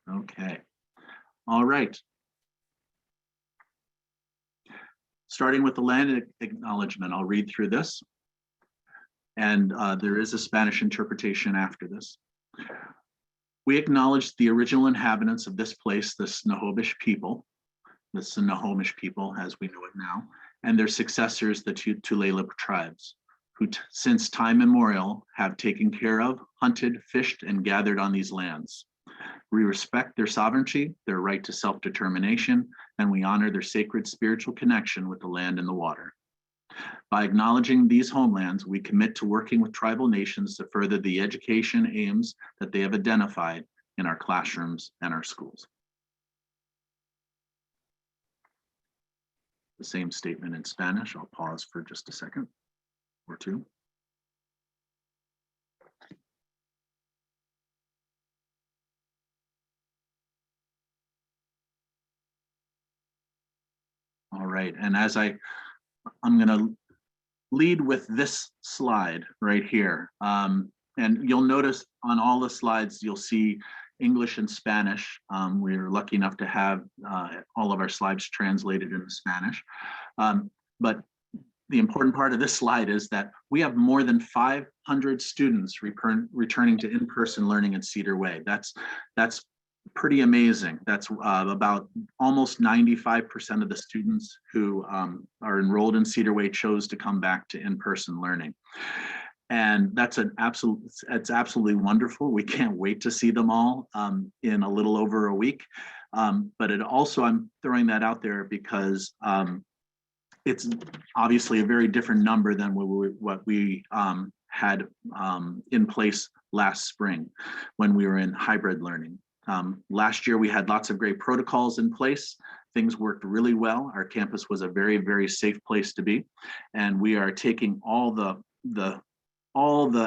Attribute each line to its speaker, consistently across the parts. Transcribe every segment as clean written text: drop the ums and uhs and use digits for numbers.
Speaker 1: Okay. All right. Starting with the land acknowledgement, I'll read through this. And there is a Spanish interpretation after this. We acknowledge the original inhabitants of this place, the Snohomish people, as we know it now, and their successors, the Tulalip tribes, who since time immemorial have taken care of, hunted, fished, and gathered on these lands. We respect their sovereignty, their right to self-determination, and we honor their sacred spiritual connection with the land and the water. By acknowledging these homelands, we commit to working with tribal nations to further the education aims that they have identified in our classrooms and our schools. The same statement in Spanish. I'll pause for just a second or two. All right, and as I'm going to lead with this slide right here. And you'll notice on all the slides, you'll see English and Spanish. We're lucky enough to have all of our slides translated into Spanish. But the important part of this slide is that we have more than 500 students returning to in-person learning in Cedar Way. That's pretty amazing. That's about almost 95% of the students who are enrolled in Cedar Way chose to come back to in-person learning. And that's it's absolutely wonderful. We can't wait to see them all in a little over a week. But it also, I'm throwing that out there because it's obviously a very different number than what we had in place last spring when we were in hybrid learning. Last year, we had lots of great protocols in place. Things worked really well. Our campus was a very, very safe place to be. And we are taking all the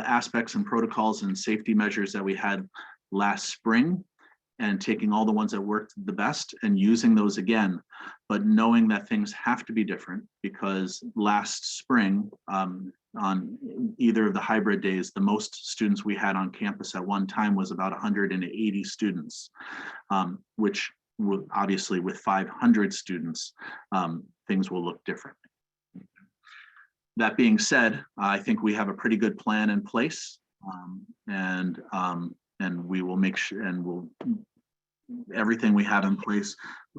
Speaker 1: aspects and protocols and safety measures that we had last spring and taking all the ones that worked the best and using those again, but knowing that things have to be different because last spring, on either of the hybrid days, the most students we had on campus at one time was about 180 students, which will, obviously with 500 students, things will look different. That being said, I think we have a pretty good plan in place, and we will make sure, and everything we have in place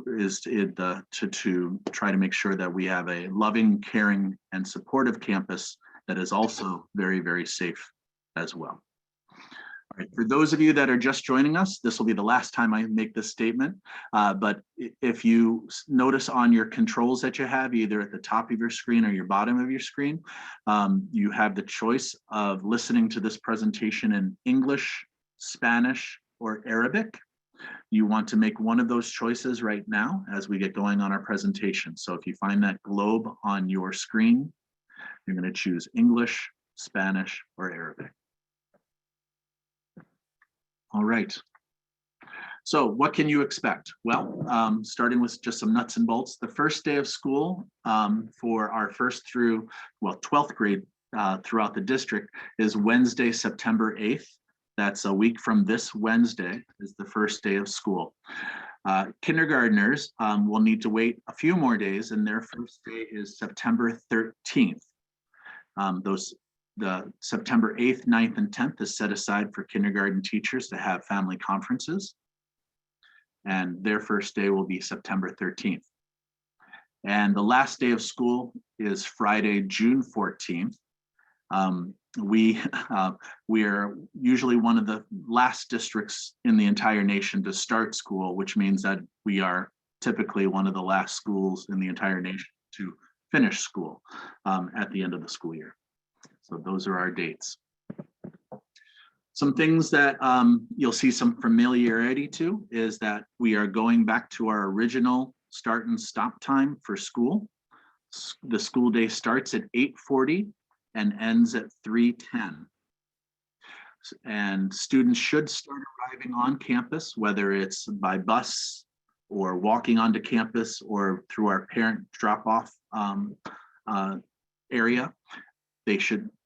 Speaker 1: is to try to make sure that we have a loving, caring, and supportive campus that is also very, very safe as well. All right, for those of you that are just joining us, this will be the last time I make this statement, but if you notice on your controls that you have, either at the top of your screen or your bottom of your screen, you have the choice of listening to this presentation in English, Spanish, or Arabic. You want to make one of those choices right now as we get going on our presentation. So if you find that globe on your screen, you're going to choose English, Spanish, or Arabic. All right. So what can you expect? Well, starting with just some nuts and bolts, the first day of school for our 1st through 12th grade throughout the district is Wednesday, September 8th. That's a week from this Wednesday is the first day of school. Kindergartners will need to wait a few more days, and their first day is September 13th. The September 8th, 9th, and 10th is set aside for kindergarten teachers to have family conferences, and their first day will be September 13th. And the last day of school is Friday, June 14th. We are usually one of the last districts in the entire nation to start school, which means that we are typically one of the last schools in the entire nation to finish school at the end of the school year. So those are our dates. Some things that you'll see some familiarity to is that we are going back to our original start and stop time for school. The school day starts at 8:40 and ends at 3:10. And students should start arriving on campus, whether it's by bus or walking onto campus or through our parent drop-off area.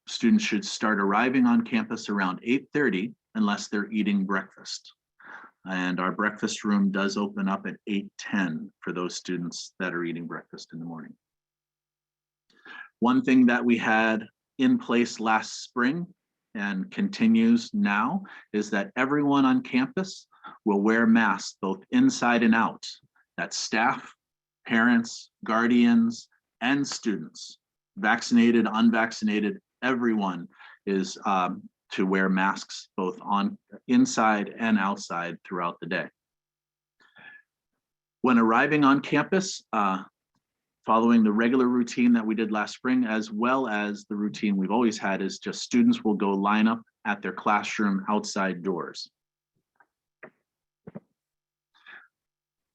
Speaker 1: Students should start arriving on campus around 8:30 unless they're eating breakfast. And our breakfast room does open up at 8:10 for those students that are eating breakfast in the morning. One thing that we had in place last spring and continues now is that everyone on campus will wear masks both inside and out. That's staff, parents, guardians, and students. Vaccinated, unvaccinated, everyone is to wear masks both on inside and outside throughout the day. When arriving on campus, following the regular routine that we did last spring, as well as the routine we've always had, is just students will go line up at their classroom outside doors.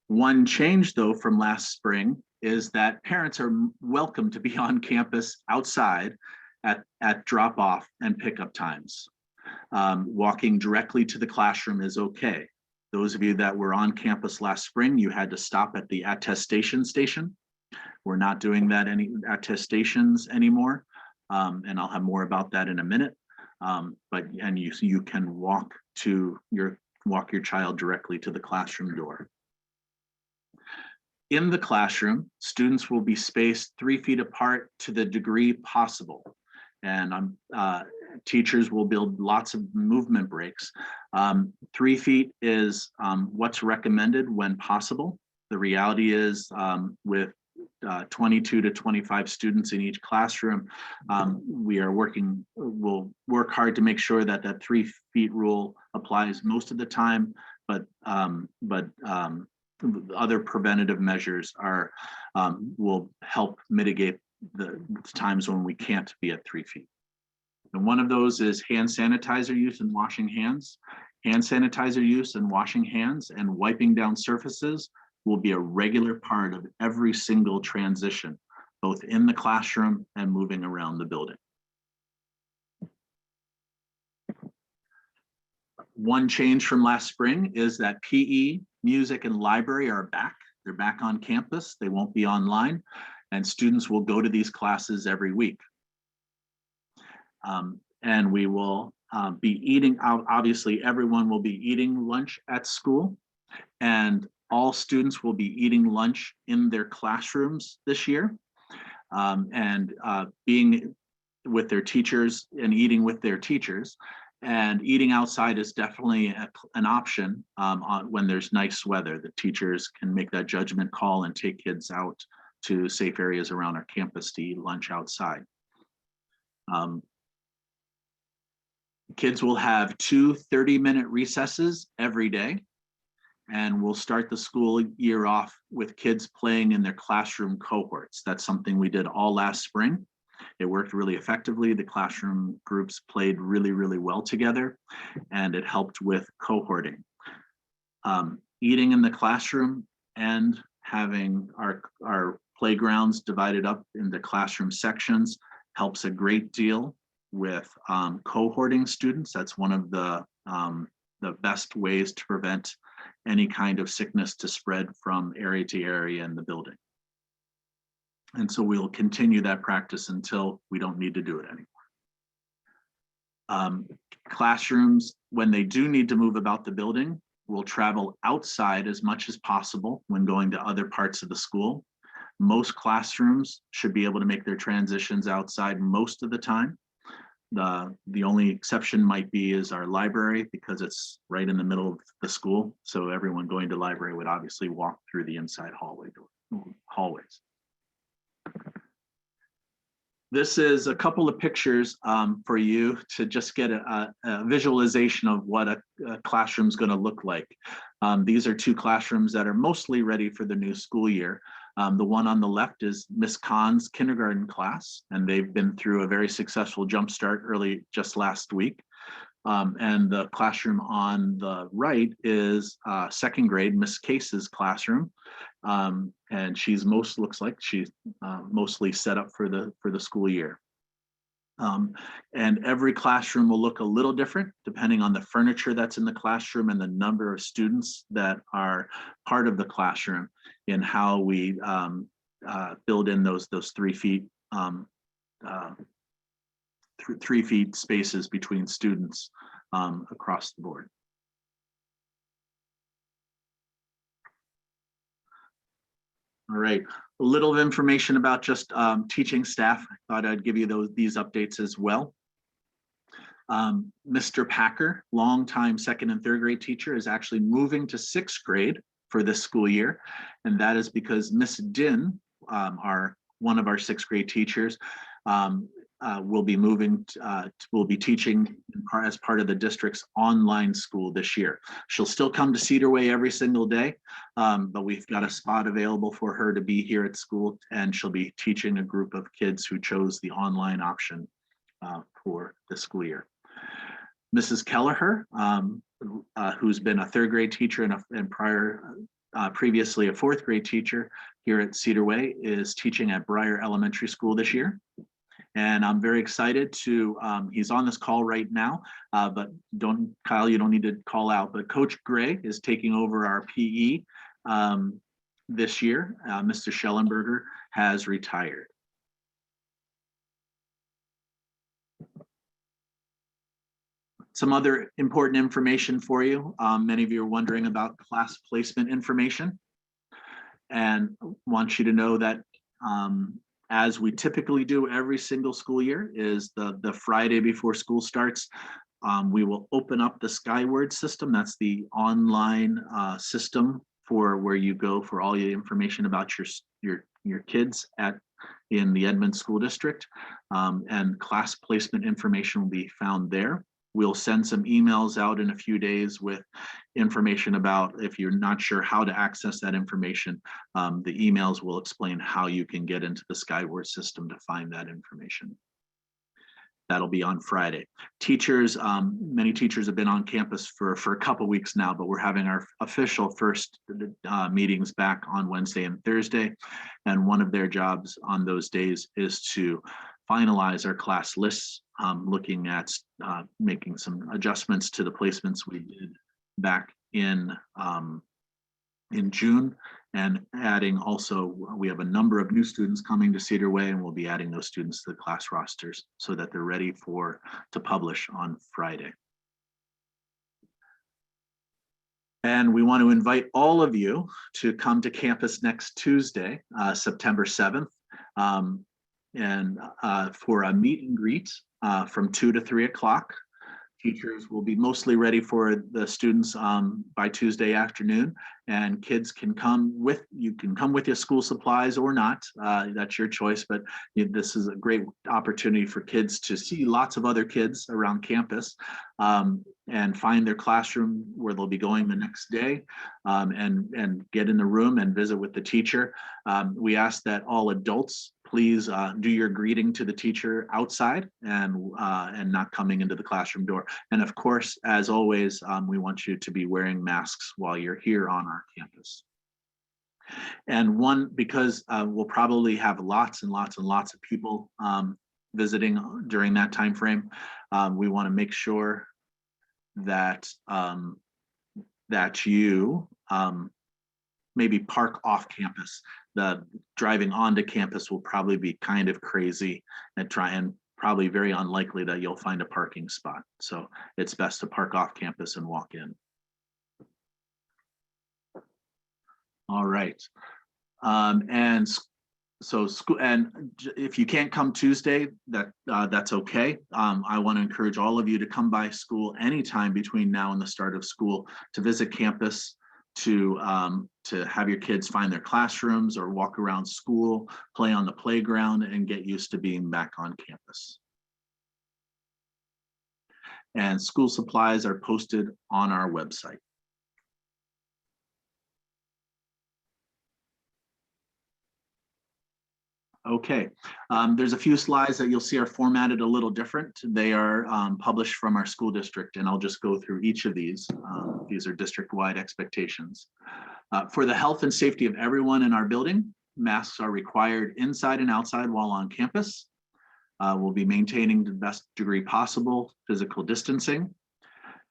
Speaker 1: One change though from last spring is that parents are welcome to be on campus outside at drop-off and pickup times. Walking directly to the classroom is okay. Those of you that were on campus last spring, you had to stop at the attestation station. We're not doing that any attestations anymore, and I'll have more about that in a minute. And you can walk your child directly to the classroom door. In the classroom, students will be spaced 3 feet apart to the degree possible, and teachers will build lots of movement breaks. 3 feet is what's recommended when possible. The reality is with 22 to 25 students in each classroom, we'll work hard to make sure that that 3 feet rule applies most of the time, but other preventative measures will help mitigate the times when we can't be at 3 feet. And one of those is hand sanitizer use and washing hands. Hand sanitizer use and washing hands and wiping down surfaces will be a regular part of every single transition, both in the classroom and moving around the building. One change from last spring is that PE, music, and library are back. They're back on campus. They won't be online, and students will go to these classes every week. And we will be eating out. Obviously, everyone will be eating lunch at school, and all students will be eating lunch in their classrooms this year, and being with their teachers and eating with their teachers. And eating outside is definitely an option when there's nice weather. The teachers can make that judgment call and take kids out to safe areas around our campus to eat lunch outside. Kids will have 2 30-minute recesses every day, and we'll start the school year off with kids playing in their classroom cohorts. That's something we did all last spring. It worked really effectively. The classroom groups played really, really well together, and it helped with cohorting. Eating in the classroom and having our playgrounds divided up into classroom sections helps a great deal with cohorting students. That's one of the best ways to prevent any kind of sickness to spread from area to area in the building. And so we'll continue that practice until we don't need to do it anymore. Classrooms, when they do need to move about the building, will travel outside as much as possible when going to other parts of the school. Most classrooms should be able to make their transitions outside most of the time. The only exception might be is our library, because it's right in the middle of the school. So everyone going to library would obviously walk through the inside hallways. This is a couple of pictures for you to just get a visualization of what a classroom is going to look like. These are 2 classrooms that are mostly ready for the new school year. The one on the left is Miss Khan's kindergarten class, and they've been through a very successful jumpstart just last week. And the classroom on the right is 2nd grade Miss Case's classroom, and looks like she's mostly set up for the school year. And every classroom will look a little different depending on the furniture that's in the classroom and the number of students that are part of the classroom, in how we build in those 3 feet 3 feet spaces between students across the board. All right, a little information about just teaching staff. I thought I'd give you these updates as well. Mr. Packer, longtime second and third grade teacher, is actually moving to sixth grade for this school year. And that is because Miss Din, one of our sixth grade teachers, will be will be teaching as part of the district's online school this year. She'll still come to Cedar Way every single day, but we've got a spot available for her to be here at school, and she'll be teaching a group of kids who chose the online option for the school year. Mrs. Kelleher, who's been a third grade teacher and previously a fourth grade teacher here at Cedar Way, is teaching at Briar Elementary School this year. And I'm very excited to, he's on this call right now, but Kyle, you don't need to call out, but Coach Gray is taking over our PE this year. Mr. Schellenberger has retired. Some other important information for you. Many of you are wondering about class placement information, and want you to know that as we typically do every single school year, is the Friday before school starts, we will open up the Skyward system. That's the online system for where you go for all your information about your kids in the Edmond School District, and class placement information will be found there. We'll send some emails out in a few days with information about, if you're not sure how to access that information, the emails will explain how you can get into the Skyward system to find that information. That'll be on Friday. Teachers, many teachers have been on campus for a couple weeks now, but we're having our official first meetings back on Wednesday and Thursday. And one of their jobs on those days is to finalize our class lists, looking at making some adjustments to the placements we did back in June, and adding also, we have a number of new students coming to Cedar Way, and we'll be adding those students to the class rosters so that they're ready to publish on Friday. And we want to invite all of you to come to campus next Tuesday, September 7th, and for a meet and greet from 2 to 3 o'clock. Teachers will be mostly ready for the students by Tuesday afternoon, and kids can come with your school supplies or not. That's your choice, but this is a great opportunity for kids to see lots of other kids around campus, and find their classroom where they'll be going the next day, and get in the room and visit with the teacher. We ask that all adults please do your greeting to the teacher outside and not coming into the classroom door. And of course, as always, we want you to be wearing masks while you're here on our campus. And because we'll probably have lots and lots and lots of people visiting during that time frame, we want to make sure that you maybe park off campus. The driving onto campus will probably be kind of crazy, and probably very unlikely that you'll find a parking spot. So it's best to park off campus and walk in. All right. And so school, and if you can't come Tuesday, that's okay. I want to encourage all of you to come by school anytime between now and the start of school to visit campus, to have your kids find their classrooms or walk around school, play on the playground, and get used to being back on campus. And school supplies are posted on our website. Okay, there's a few slides that you'll see are formatted a little different. They are published from our school district, and I'll just go through each of these. These are district-wide expectations. For the health and safety of everyone in our building, masks are required inside and outside while on campus. We'll be maintaining the best degree possible physical distancing.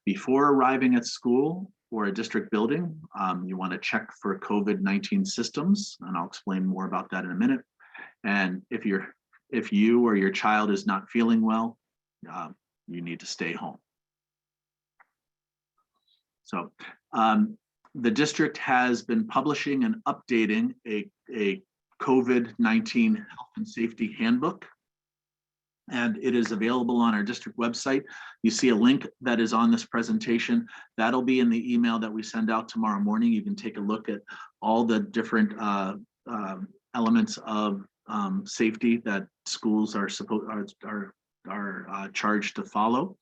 Speaker 1: Before arriving at school or a district building, you want to check for COVID-19 systems, and I'll explain more about that in a minute. And if you or your child is not feeling well, you need to stay home. So The district has been publishing and updating a COVID-19 health and safety handbook, and it is available on our district website. You see a link that is on this presentation. That'll be in the email that we send out tomorrow morning. You can take a look at all the different elements of safety that schools are charged to follow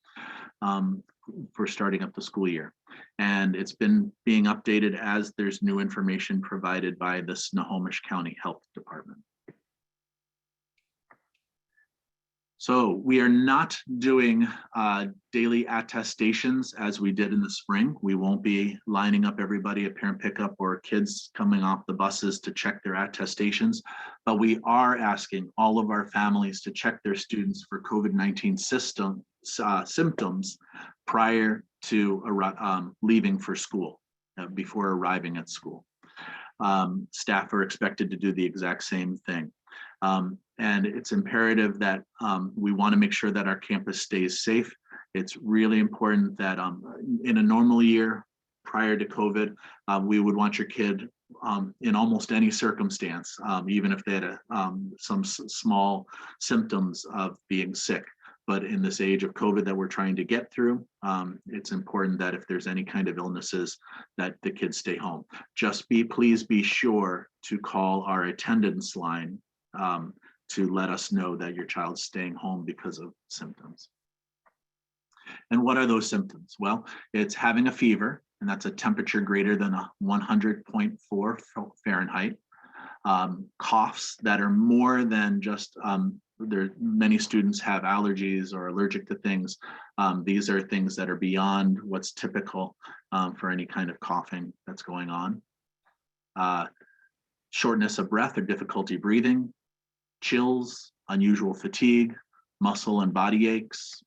Speaker 1: for starting up the school year. And it's been being updated as there's new information provided by the Snohomish County Health Department. So we are not doing daily attestations as we did in the spring. We won't be lining up everybody at parent pickup or kids coming off the buses to check their attestations, but we are asking all of our families to check their students for COVID-19 symptoms prior to leaving for school, before arriving at school. Staff are expected to do the exact same thing. And it's imperative that we want to make sure that our campus stays safe. It's really important that in a normal year prior to COVID, we would want your kid in almost any circumstance, even if they had some small symptoms of being sick. But in this age of COVID that we're trying to get through, it's important that if there's any kind of illnesses, that the kids stay home. Please be sure to call our attendance line to let us know that your child's staying home because of symptoms. And what are those symptoms? Well, it's having a fever, and that's a temperature greater than 100.4 Fahrenheit. Coughs that are more than just, many students have allergies or allergic to things. These are things that are beyond what's typical for any kind of coughing that's going on. Shortness of breath or difficulty breathing, chills, unusual fatigue, muscle and body aches,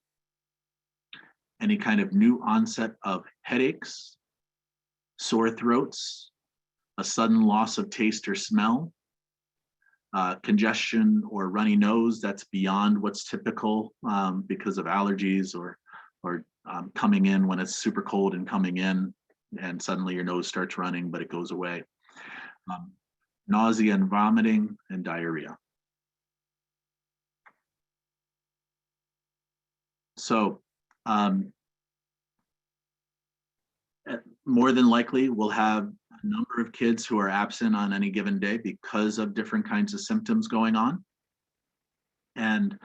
Speaker 1: any kind of new onset of headaches, sore throats, a sudden loss of taste or smell, congestion or runny nose that's beyond what's typical because of allergies or coming in when it's super cold and coming in and suddenly your nose starts running, but it goes away. Nausea and vomiting and diarrhea. So more than likely, we'll have a number of kids who are absent on any given day because of different kinds of symptoms going on. And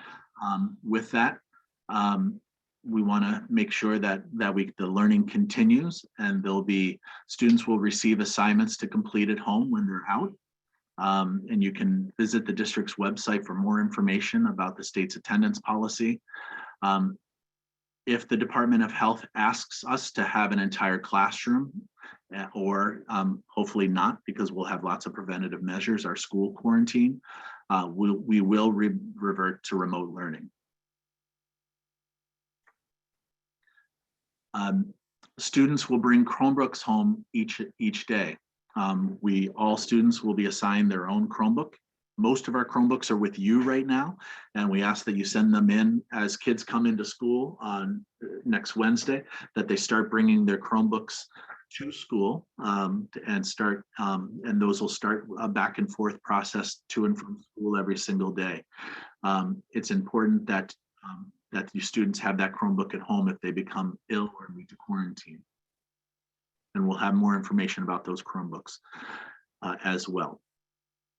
Speaker 1: with that, we want to make sure that the learning continues, and students will receive assignments to complete at home when they're out. And you can visit the district's website for more information about the state's attendance policy. If the Department of Health asks us to have an entire classroom, or hopefully not, because we'll have lots of preventative measures, our school quarantine, we will revert to remote learning. Students will bring Chromebooks home each day. All students will be assigned their own Chromebook. Most of our Chromebooks are with you right now, and we ask that you send them in as kids come into school on next Wednesday, that they start bringing their Chromebooks to school and those will start a back and forth process to and from school every single day. It's important that you students have that Chromebook at home if they become ill or need to quarantine. And we'll have more information about those Chromebooks as well.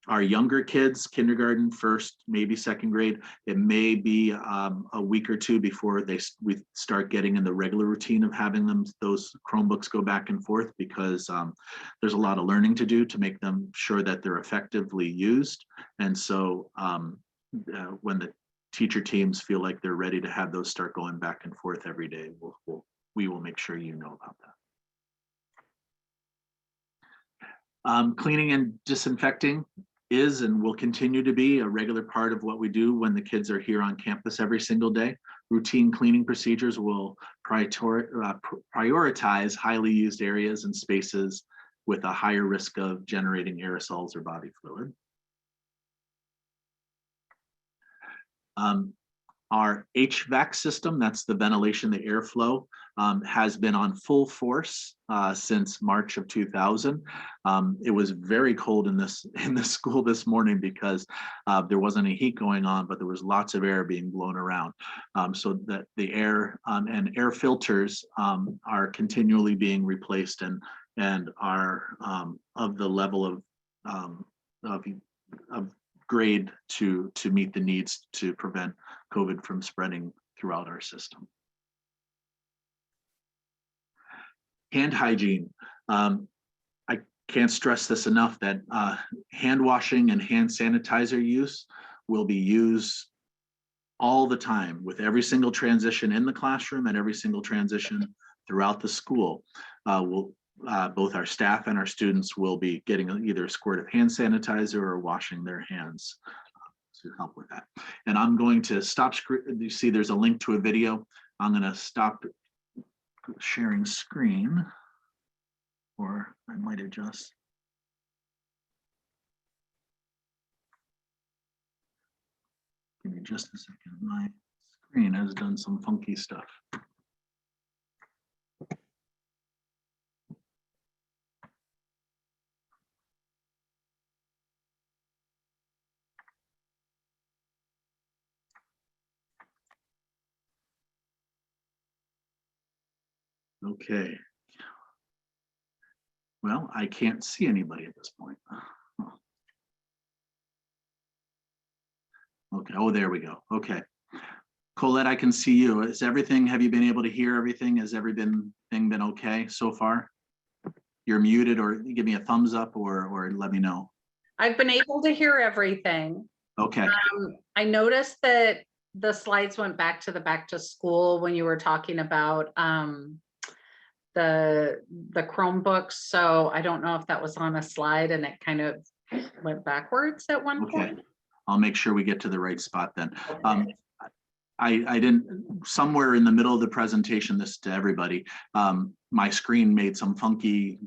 Speaker 1: Our younger kids, kindergarten, first, maybe second grade, it may be a week or two before we start getting in the regular routine of having those Chromebooks go back and forth, because there's a lot of learning to do to make them sure that they're effectively used. And so when the teacher teams feel like they're ready to have those start going back and forth every day, we will make sure you know about that. Cleaning and disinfecting is and will continue to be a regular part of what we do when the kids are here on campus every single day. Routine cleaning procedures will prioritize highly used areas and spaces with a higher risk of generating aerosols or body fluid. Our HVAC system, that's the ventilation, the airflow, has been on full force since March of 2000. It was very cold in this school this morning because there wasn't any heat going on, but there was lots of air being blown around. So that the air and air filters are continually being replaced and are of the level of grade to meet the needs to prevent COVID from spreading throughout our system. Hand hygiene. I can't stress this enough that hand washing and hand sanitizer use will be used all the time with every single transition in the classroom and every single transition throughout the school. Both our staff and our students will be getting either a squirt of hand sanitizer or washing their hands to help with that. And I'm going to stop screen. You see there's a link to a video. I'm going to stop sharing screen, or I might adjust. Give me just a second. My screen has done some funky stuff. Okay. Well, I can't see anybody at this point. Okay, oh, there we go. Okay. Colette, I can see you. Is everything, have you been able to hear everything? Has everything been okay so far? You're muted, or give me a thumbs up or let me know.
Speaker 2: I've been able to hear everything.
Speaker 1: Okay.
Speaker 2: I noticed that the slides went back to school when you were talking about the Chromebooks. So I don't know if that was on a slide and it kind of went backwards at one point.
Speaker 1: I'll make sure we get to the right spot then.
Speaker 2: Okay.
Speaker 1: I didn't, somewhere in the middle of the presentation, this to everybody, my screen made some funky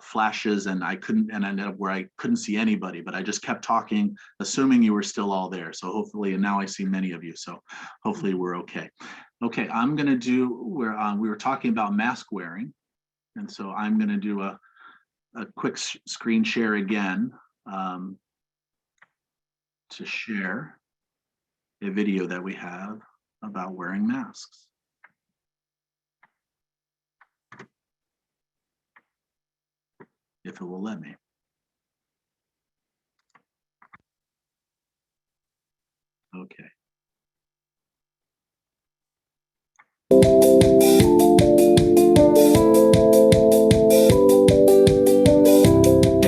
Speaker 1: flashes and I ended up where I couldn't see anybody, but I just kept talking, assuming you were still all there. So hopefully, and now I see many of you, so hopefully we're okay. Okay, I'm gonna do where we were talking about mask wearing. And so I'm gonna do a quick screen share again to share a video that we have about wearing masks. If it will let me. Okay.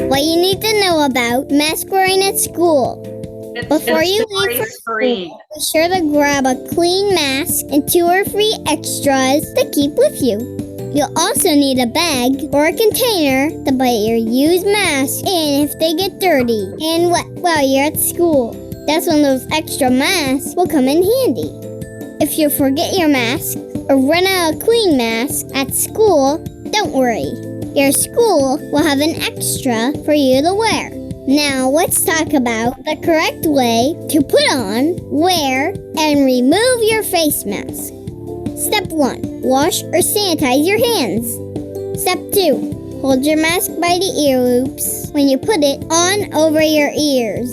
Speaker 3: What you need to know about mask wearing at school. Before you leave for school, be sure to grab a clean mask and 2 or 3 extras to keep with you. You'll also need a bag or a container to put your used masks in if they get dirty and wet while you're at school. That's when those extra masks will come in handy. If you forget your mask or run out of clean masks at school, don't worry. Your school will have an extra for you to wear. Now let's talk about the correct way to put on, wear, and remove your face mask. Step 1. Wash or sanitize your hands. Step 2. Hold your mask by the ear loops when you put it on over your ears.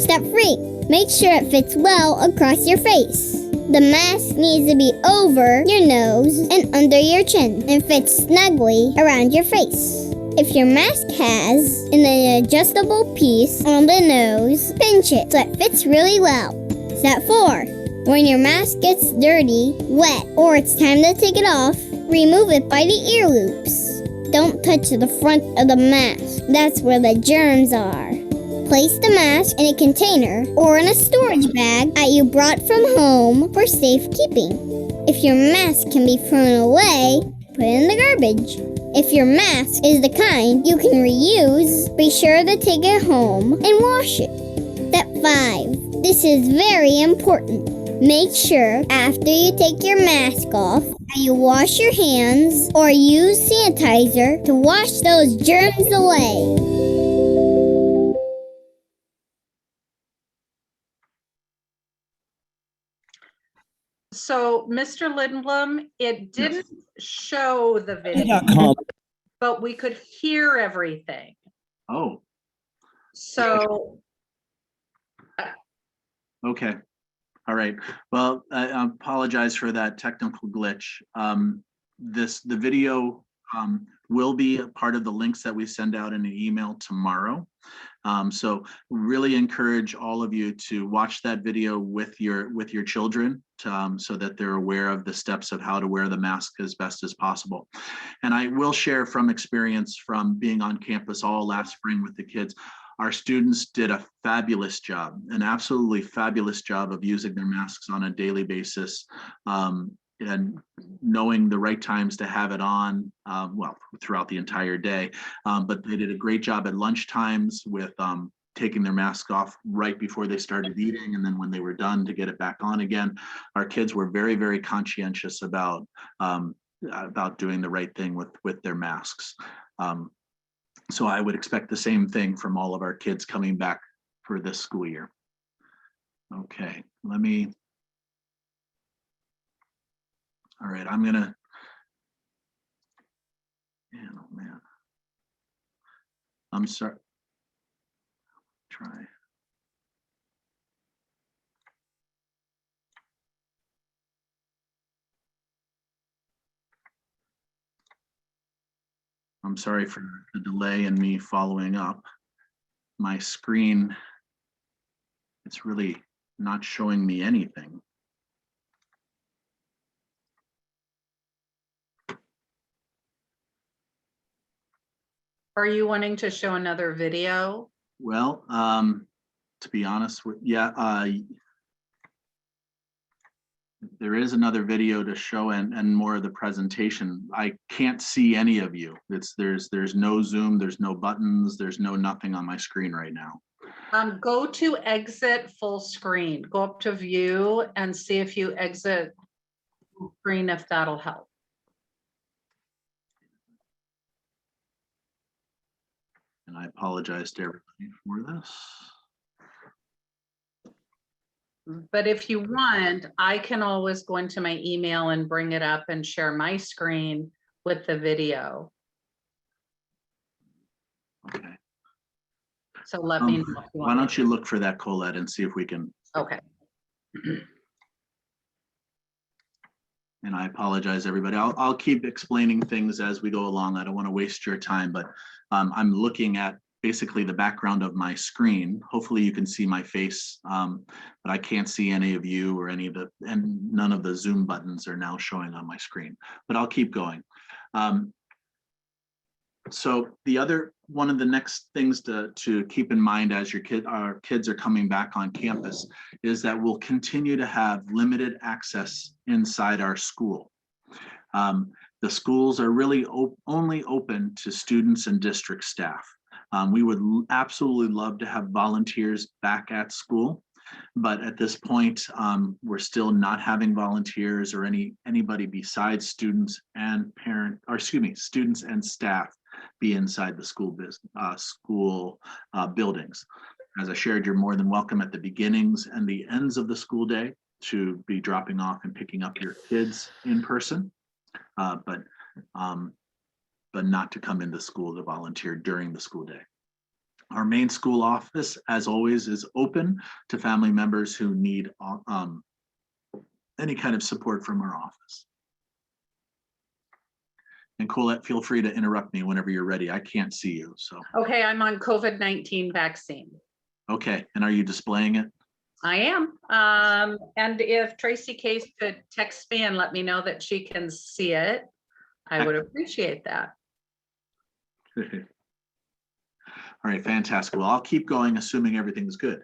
Speaker 3: Step 3. Make sure it fits well across your face. The mask needs to be over your nose and under your chin and fit snugly around your face. If your mask has an adjustable piece on the nose, pinch it so it fits really well. Step 4. When your mask gets dirty, wet, or it's time to take it off, remove it by the ear loops. Don't touch the front of the mask. That's where the germs are. Place the mask in a container or in a storage bag that you brought from home for safekeeping. If your mask can be thrown away, put it in the garbage. If your mask is the kind you can reuse, be sure to take it home and wash it. Step 5. This is very important. Make sure after you take your mask off that you wash your hands or use sanitizer to wash those germs away.
Speaker 2: So Mr. Lindblom, it didn't show the video, but we could hear everything.
Speaker 1: Oh,
Speaker 2: So,
Speaker 1: okay. All right. Well, I apologize for that technical glitch. The video will be a part of the links that we send out in an email tomorrow. So really encourage all of you to watch that video with your children so that they're aware of the steps of how to wear the mask as best as possible. And I will share from experience from being on campus all last spring with the kids. Our students did a fabulous job, an absolutely fabulous job of using their masks on a daily basis and knowing the right times to have it on, well, throughout the entire day. But they did a great job at lunch times with taking their mask off right before they started eating, and then when they were done to get it back on again. Our kids were very, very conscientious about doing the right thing with their masks. So I would expect the same thing from all of our kids coming back for this school year. Okay, all right, I'm gonna, oh man. I'm sorry, try. I'm sorry for the delay in me following up. My screen, it's really not showing me anything.
Speaker 2: are you wanting to show another video?
Speaker 1: Well, to be honest with, there is another video to show and more of the presentation. I can't see any of you. There's no Zoom, there's no buttons, there's nothing on my screen right now.
Speaker 2: Go to exit full screen. Go up to view and see if you exit full screen, if that'll help.
Speaker 1: And I apologize to everybody for this.
Speaker 2: But if you want, I can always go into my email and bring it up and share my screen with the video.
Speaker 1: Okay.
Speaker 2: So let me know if you want.
Speaker 1: Why don't you look for that, Colette, and see if we can.
Speaker 2: Okay.
Speaker 1: And I apologize, everybody. I'll keep explaining things as we go along. I don't want to waste your time, but I'm looking at basically the background of my screen. Hopefully you can see my face, but I can't see any of you or any of the, and none of the Zoom buttons are now showing on my screen, but I'll keep going. So the other, one of the next things to keep in mind as our kids are coming back on campus is that we'll continue to have limited access inside our school. The schools are really only open to students and district staff. We would absolutely love to have volunteers back at school, but at this point, we're still not having volunteers or anybody besides students and students and staff be inside the school buildings. As I shared, you're more than welcome at the beginnings and the ends of the school day to be dropping off and picking up your kids in person, but not to come into school to volunteer during the school day. Our main school office, as always, is open to family members who need any kind of support from our office. And Colette, feel free to interrupt me whenever you're ready. I can't see you, so.
Speaker 2: Okay, I'm on COVID-19 vaccine.
Speaker 1: Okay, and are you displaying it?
Speaker 2: I am. And if Tracy Case could text me and let me know that she can see it, I would appreciate that.
Speaker 1: All right, fantastic. Well, I'll keep going, assuming everything's good.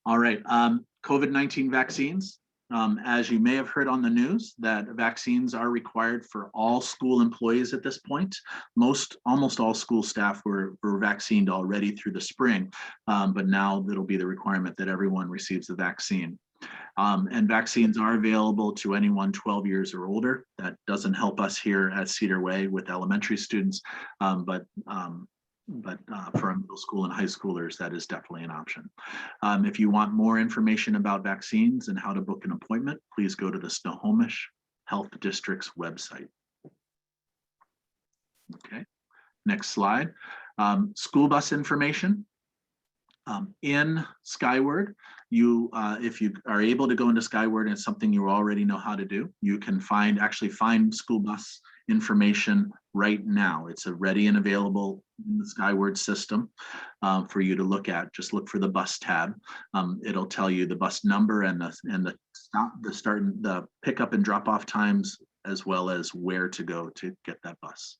Speaker 1: All right, COVID-19 vaccines. As you may have heard on the news, that vaccines are required for all school employees at this point. Almost all school staff were vaccinated already through the spring, but now it'll be the requirement that everyone receives the vaccine. And vaccines are available to anyone 12 years or older. That doesn't help us here at Cedar Way with elementary students, but for our middle school and high schoolers, that is definitely an option. If you want more information about vaccines and how to book an appointment, please go to the Snohomish Health District's website. Okay, next slide. School bus information. In Skyward, if you are able to go into Skyward and it's something you already know how to do, you can actually find school bus information right now. It's ready and available in the Skyward system for you to look at. Just look for the bus tab. It'll tell you the bus number and the stop, the start, and the pickup and drop off times, as well as where to go to get that bus.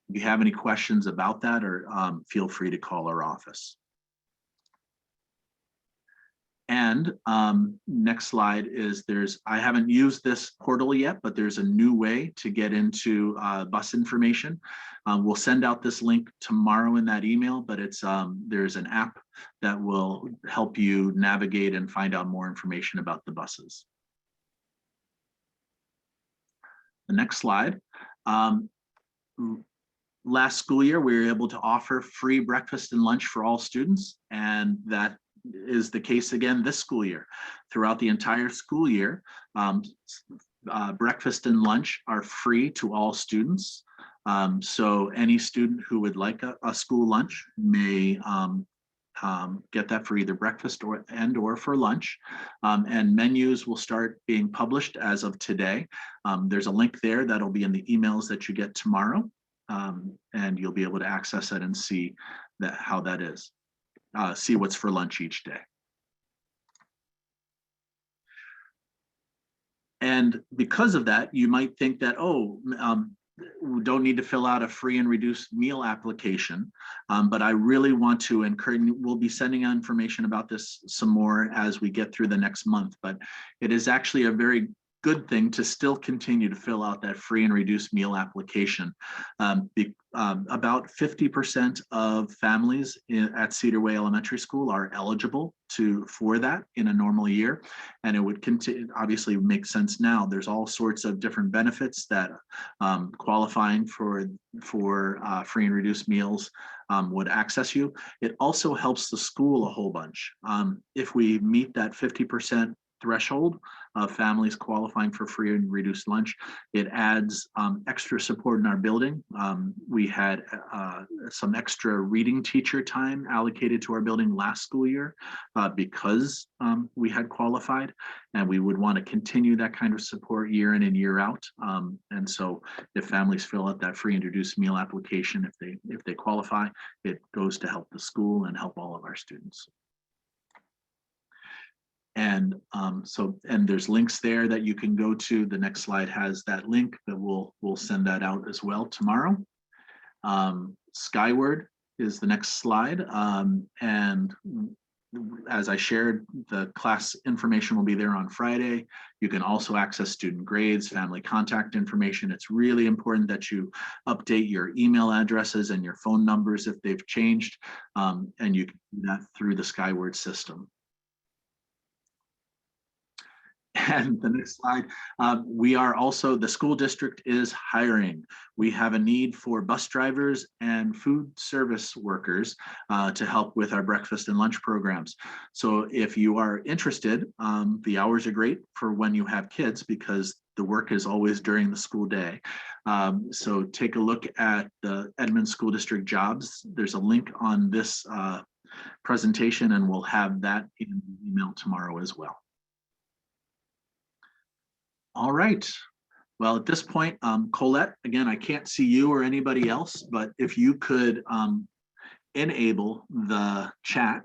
Speaker 1: If you have any questions about that, or feel free to call our office. And next slide is I haven't used this portal yet, but there's a new way to get into bus information. We'll send out this link tomorrow in that email, but there's an app that will help you navigate and find out more information about the buses. The next slide. Last school year, we were able to offer free breakfast and lunch for all students, and that is the case again this school year. Throughout the entire school year, breakfast and lunch are free to all students. So any student who would like a school lunch may get that for either breakfast or for lunch. And menus will start being published as of today. There's a link there that'll be in the emails that you get tomorrow. And you'll be able to access it and see how that is. See what's for lunch each day. And because of that, you might think that, we don't need to fill out a free and reduced meal application. But I really want to encourage, we'll be sending out information about this some more as we get through the next month, but it is actually a very good thing to still continue to fill out that free and reduced meal application. About 50% of families at Cedar Way Elementary School are eligible for that in a normal year, and it would obviously make sense now. There's all sorts of different benefits that qualifying for free and reduced meals would access you. It also helps the school a whole bunch. If we meet that 50% threshold of families qualifying for free and reduced lunch, it adds extra support in our building. We had some extra reading teacher time allocated to our building last school year because we had qualified, and we would want to continue that kind of support year in and year out. And so if families fill out that free and reduced meal application, if they qualify, it goes to help the school and help all of our students. And and there's links there that you can go to. The next slide has that link that we'll send that out as well tomorrow. Skyward is the next slide. And as I shared, the class information will be there on Friday. You can also access student grades, family contact information. It's really important that you update your email addresses and your phone numbers if they've changed. And you can do that through the Skyward system. And the next slide, the school district is hiring. We have a need for bus drivers and food service workers to help with our breakfast and lunch programs. So if you are interested, the hours are great for when you have kids because the work is always during the school day. So take a look at the Edmonds School District jobs. There's a link on this presentation, and we'll have that in the email tomorrow as well. All right. Well, at this point, Colette, again, I can't see you or anybody else, but if you could enable the chat,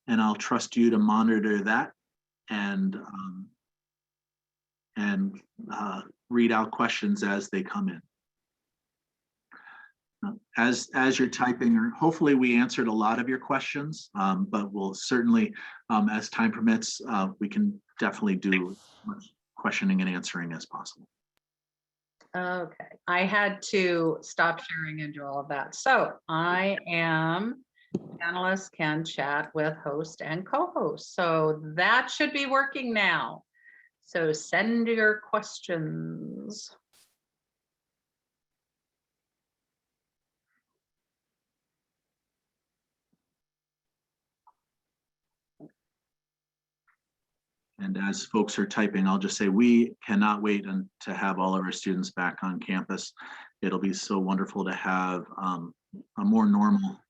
Speaker 1: and I'll trust you to monitor that and read out questions as they come in. As you're typing, or hopefully we answered a lot of your questions, but we'll certainly, as time permits, we can definitely do as much questioning and answering as possible.
Speaker 2: Okay, I had to stop sharing and do all of that. So I am, panelists can chat with host and co-host. So that should be working now. So send your questions.
Speaker 1: And as folks are typing, I'll just say we cannot wait to have all of our students back on campus. It'll be so wonderful to have a more normal,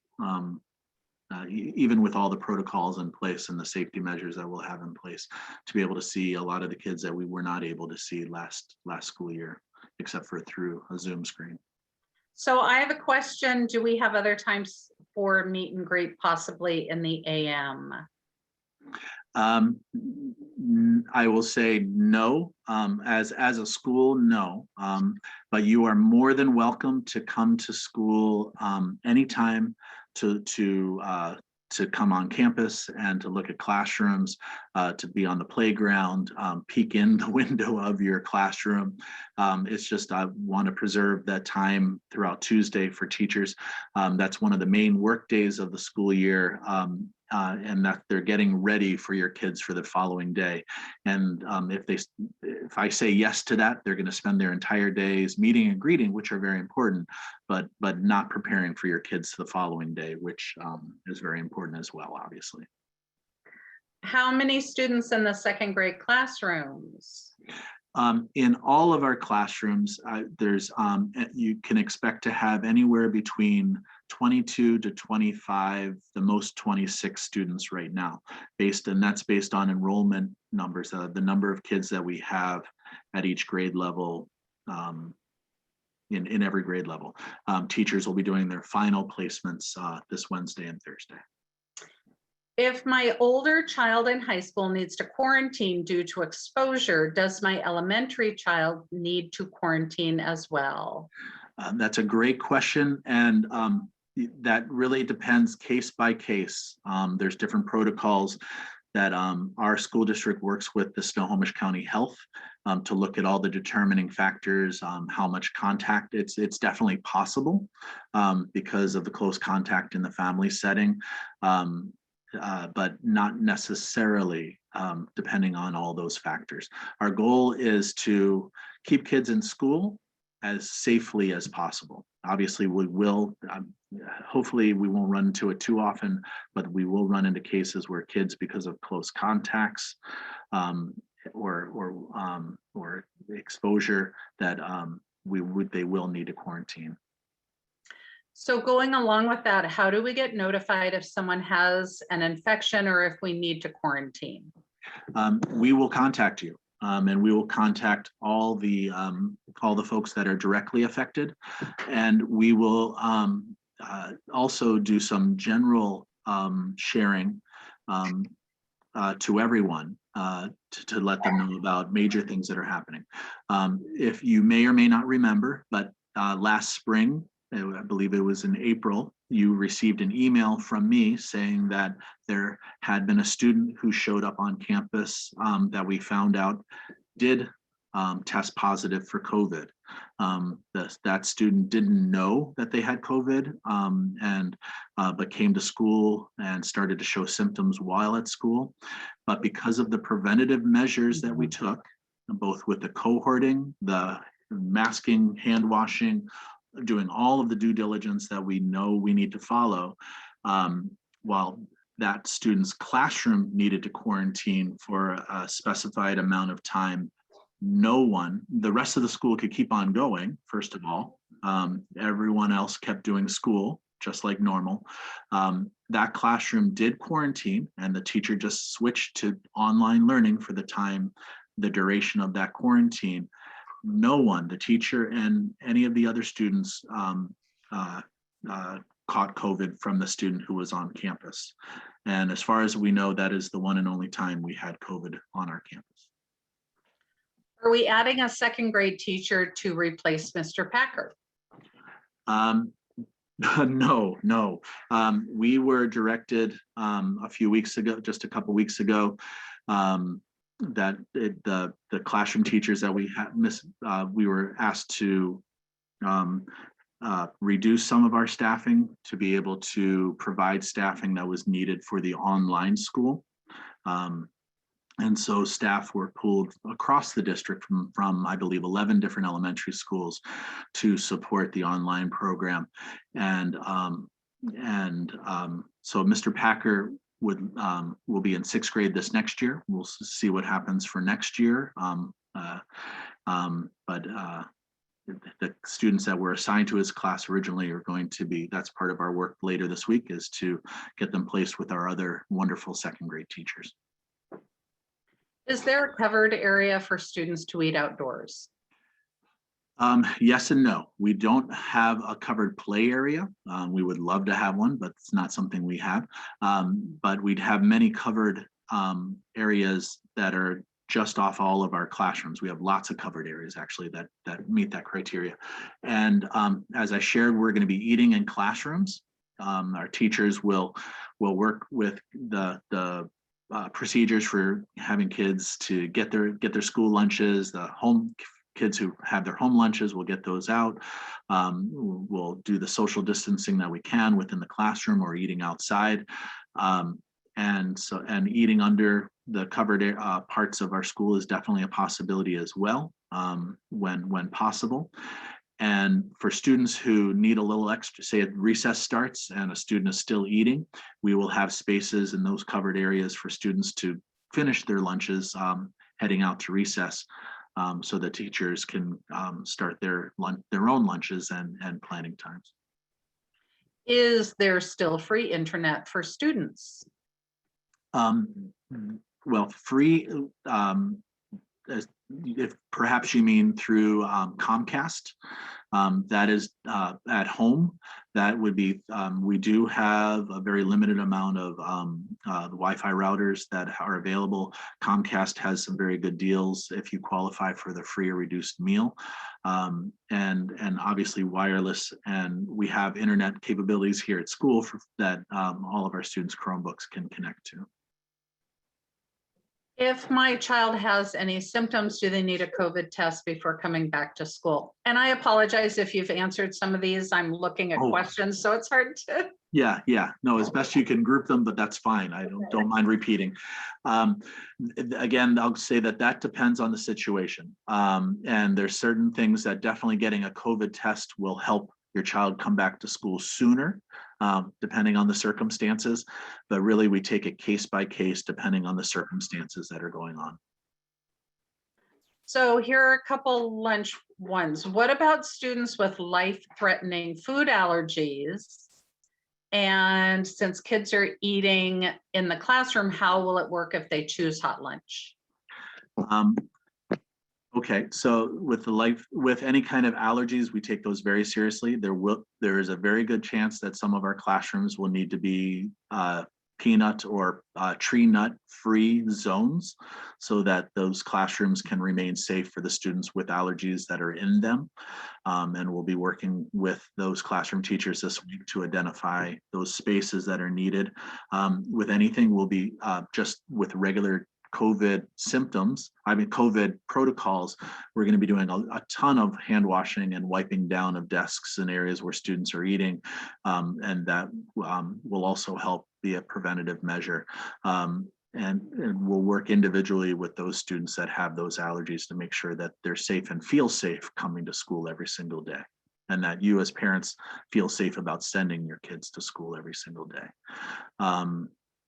Speaker 1: even with all the protocols in place and the safety measures that we'll have in place, to be able to see a lot of the kids that we were not able to see last school year, except for through a Zoom screen.
Speaker 2: So I have a question. Do we have other times for meet and greet, possibly in the AM?
Speaker 1: I will say no, as a school, no. But you are more than welcome to come to school anytime to come on campus and to look at classrooms, to be on the playground, peek in the window of your classroom. It's just, I want to preserve that time throughout Tuesday for teachers. That's one of the main work days of the school year. And that they're getting ready for your kids for the following day. And if I say yes to that, they're going to spend their entire days meeting and greeting, which are very important, but not preparing for your kids the following day, which is very important as well, obviously.
Speaker 2: How many students in the second grade classrooms?
Speaker 1: In all of our classrooms, you can expect to have anywhere between 22 to 25, the most 26 students right now, and that's based on enrollment numbers, the number of kids that we have at each grade level, in every grade level. Teachers will be doing their final placements this Wednesday and Thursday.
Speaker 2: If my older child in high school needs to quarantine due to exposure, does my elementary child need to quarantine as well?
Speaker 1: That's a great question. And that really depends case by case. There's different protocols that our school district works with the Snohomish County Health to look at all the determining factors, how much contact. It's definitely possible because of the close contact in the family setting. But not necessarily depending on all those factors. Our goal is to keep kids in school as safely as possible. Obviously, we will, hopefully we won't run into it too often, but we will run into cases where kids, because of close contacts or exposure, that they will need to quarantine.
Speaker 2: So going along with that, how do we get notified if someone has an infection or if we need to quarantine?
Speaker 1: We will contact you, and we will contact all the folks that are directly affected, and we will also do some general sharing to everyone to let them know about major things that are happening. If you may or may not remember, but last spring, I believe it was in April, you received an email from me saying that there had been a student who showed up on campus that we found out did test positive for COVID. That student didn't know that they had COVID, but came to school and started to show symptoms while at school. But because of the preventative measures that we took, both with the cohorting, the masking, hand washing, doing all of the due diligence that we know we need to follow, while that student's classroom needed to quarantine for a specified amount of time, the rest of the school could keep on going, first of all. Everyone else kept doing school just like normal. That classroom did quarantine, and the teacher just switched to online learning for the duration of that quarantine. No one, the teacher and any of the other students, caught COVID from the student who was on campus. And as far as we know, that is the one and only time we had COVID on our campus.
Speaker 2: Are we adding a second grade teacher to replace Mr. Packer?
Speaker 1: No. We were directed just a couple weeks ago, that the classroom teachers that we had we were asked to reduce some of our staffing to be able to provide staffing that was needed for the online school. And so staff were pulled across the district from I believe 11 different elementary schools to support the online program. So Mr. Packer will be in 6th grade this next year. We'll see what happens for next year. The students that were assigned to his class originally are going to be, that's part of our work later this week, is to get them placed with our other wonderful 2nd grade teachers.
Speaker 2: Is there a covered area for students to eat outdoors?
Speaker 1: Yes and no. We don't have a covered play area. We would love to have one, but it's not something we have. But we'd have many covered areas that are just off all of our classrooms. We have lots of covered areas actually that meet that criteria. And as I shared, we're going to be eating in classrooms. Our teachers will work with the procedures for having kids to get their school lunches. The home kids who have their home lunches will get those out. We'll do the social distancing that we can within the classroom or eating outside. And eating under the covered parts of our school is definitely a possibility as well, when possible. And for students who need a little extra, say at recess starts and a student is still eating, we will have spaces in those covered areas for students to finish their lunches heading out to recess, so that teachers can start their own lunches and planning times.
Speaker 2: Is there still free internet for students?
Speaker 1: Well, free, if perhaps you mean through Comcast, that is at home. That would be, we do have a very limited amount of the Wi-Fi routers that are available. Comcast has some very good deals if you qualify for the free or reduced meal. And obviously wireless, and we have internet capabilities here at school that all of our students' Chromebooks can connect to.
Speaker 2: If my child has any symptoms, do they need a COVID test before coming back to school? And I apologize if you've answered some of these. I'm looking at questions, so it's hard to.
Speaker 1: Yeah. No, as best you can group them, but that's fine. I don't mind repeating. Again, I'll say that depends on the situation. And there's certain things that definitely getting a COVID test will help your child come back to school sooner, depending on the circumstances. But really, we take it case by case, depending on the circumstances that are going on.
Speaker 2: So here are a couple lunch ones. What about students with life-threatening food allergies? And since kids are eating in the classroom, how will it work if they choose hot lunch?
Speaker 1: Okay, so with any kind of allergies, we take those very seriously. There is a very good chance that some of our classrooms will need to be peanut or tree nut free zones, so that those classrooms can remain safe for the students with allergies that are in them. And we'll be working with those classroom teachers this week to identify those spaces that are needed. With anything, we'll be just with regular COVID symptoms, COVID protocols, we're going to be doing a ton of hand washing and wiping down of desks in areas where students are eating. And that will also help be a preventative measure. And we'll work individually with those students that have those allergies to make sure that they're safe and feel safe coming to school every single day. And that you as parents feel safe about sending your kids to school every single day.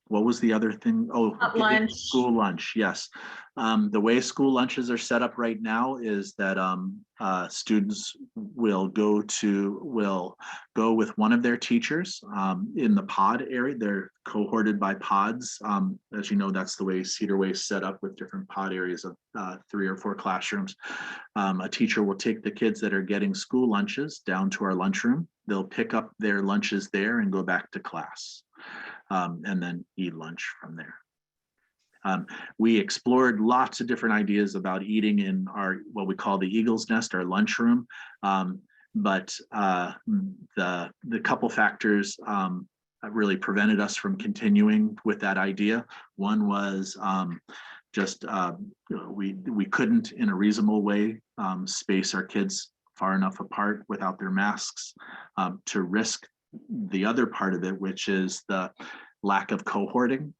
Speaker 1: What was the other thing?
Speaker 2: Lunch.
Speaker 1: School lunch, yes. The way school lunches are set up right now is that students will go with one of their teachers in the pod area. They're cohorted by pods. As you know, that's the way Cedar Way is set up, with different pod areas of 3 or 4 classrooms. A teacher will take the kids that are getting school lunches down to our lunchroom. They'll pick up their lunches there and go back to class. And then eat lunch from there. We explored lots of different ideas about eating in our, what we call the Eagle's Nest, our lunchroom. But the couple factors really prevented us from continuing with that idea. One was we couldn't, in a reasonable way, space our kids far enough apart without their masks to risk the other part of it, which is the lack of cohorting.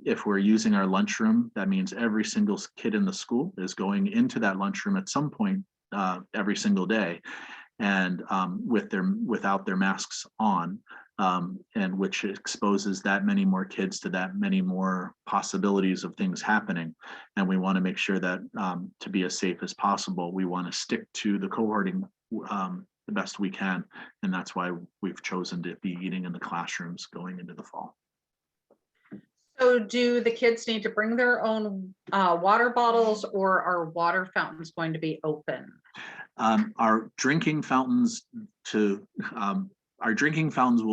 Speaker 1: If we're using our lunchroom, that means every single kid in the school is going into that lunchroom at some point every single day, and without their masks on. and which exposes that many more kids to that many more possibilities of things happening. And we want to make sure that to be as safe as possible, we want to stick to the cohorting the best we can. And that's why we've chosen to be eating in the classrooms going into the fall.
Speaker 2: So do the kids need to bring their own water bottles, or are water fountains going to be open?
Speaker 1: Our drinking fountains will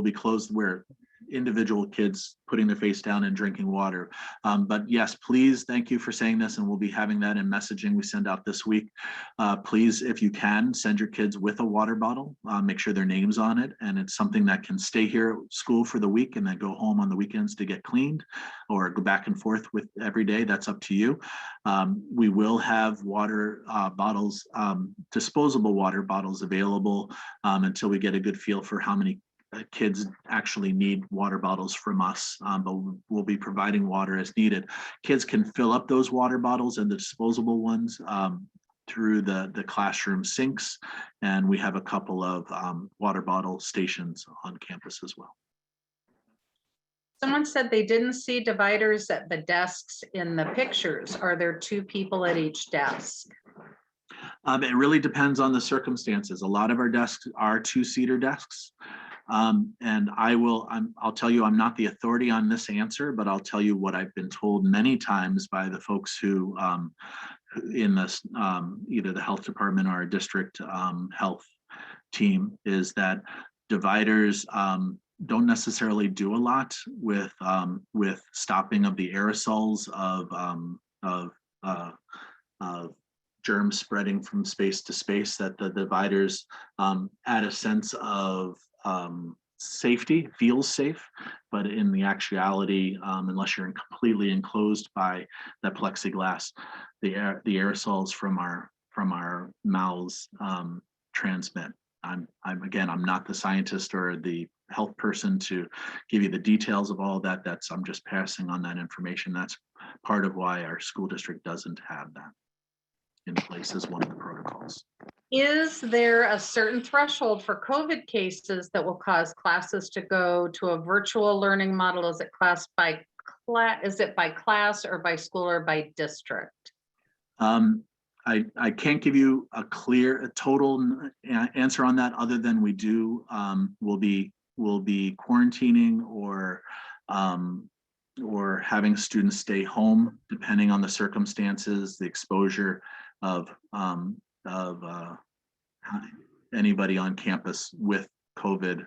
Speaker 1: be closed where individual kids putting their face down and drinking water. But yes, please, thank you for saying this, and we'll be having that in messaging we send out this week. Please, if you can, send your kids with a water bottle, make sure their name's on it, and it's something that can stay here at school for the week and then go home on the weekends to get cleaned, or go back and forth with every day. That's up to you. We will have water bottles, disposable water bottles available until we get a good feel for how many kids actually need water bottles from us, but we'll be providing water as needed. Kids can fill up those water bottles and the disposable ones through the classroom sinks, and we have a couple of water bottle stations on campus as well.
Speaker 2: Someone said they didn't see dividers at the desks in the pictures. Are there 2 people at each desk?
Speaker 1: It really depends on the circumstances. A lot of our desks are 2-seater desks. And I'll tell you, I'm not the authority on this answer, but I'll tell you what I've been told many times by the folks who in this, either the health department or our district health team, is that dividers don't necessarily do a lot with stopping of the aerosols of germs spreading from space to space, that the dividers add a sense of safety, feels safe, but in the actuality, unless you're completely enclosed by that plexiglass, the aerosols from our mouths transmit. I'm not the scientist or the health person to give you the details of all that. I'm just passing on that information. That's part of why our school district doesn't have that in place as one of the protocols.
Speaker 2: Is there a certain threshold for COVID cases that will cause classes to go to a virtual learning model? Is it by class or by school or by district?
Speaker 1: I can't give you a total answer on that, other than we do will be quarantining or having students stay home depending on the circumstances, the exposure of anybody on campus with COVID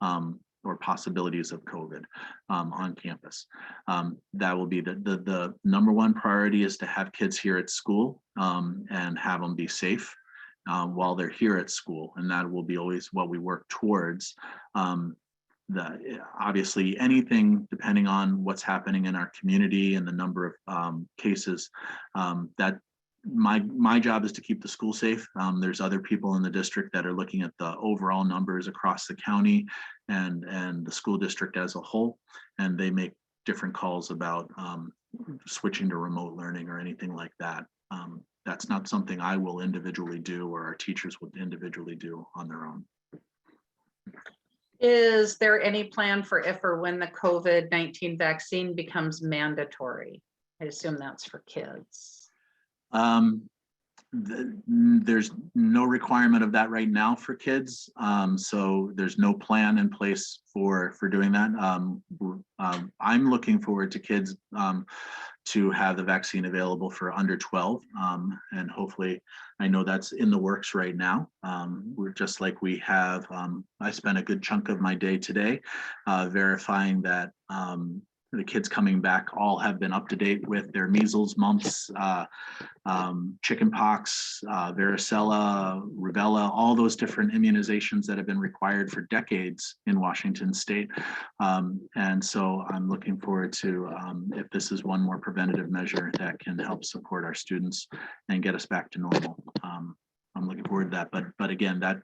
Speaker 1: or possibilities of COVID on campus. That will be the number one priority, is to have kids here at school and have them be safe while they're here at school. And that will be always what we work towards. Obviously anything depending on what's happening in our community and the number of cases, that my job is to keep the school safe. There's other people in the district that are looking at the overall numbers across the county and the school district as a whole, and they make different calls about switching to remote learning or anything like that. That's not something I will individually do, or our teachers would individually do on their own.
Speaker 2: Is there any plan for if or when the COVID-19 vaccine becomes mandatory? I assume that's for kids.
Speaker 1: There's no requirement of that right now for kids, so there's no plan in place for doing that. I'm looking forward to kids to have the vaccine available for under 12, and hopefully, I know that's in the works right now. We're just like we have. I spent a good chunk of my day today verifying that the kids coming back all have been up to date with their measles, mumps, chickenpox, varicella, rubella, all those different immunizations that have been required for decades in Washington state. And so I'm looking forward to if this is one more preventative measure that can help support our students and get us back to normal. I'm looking forward to that, but again, that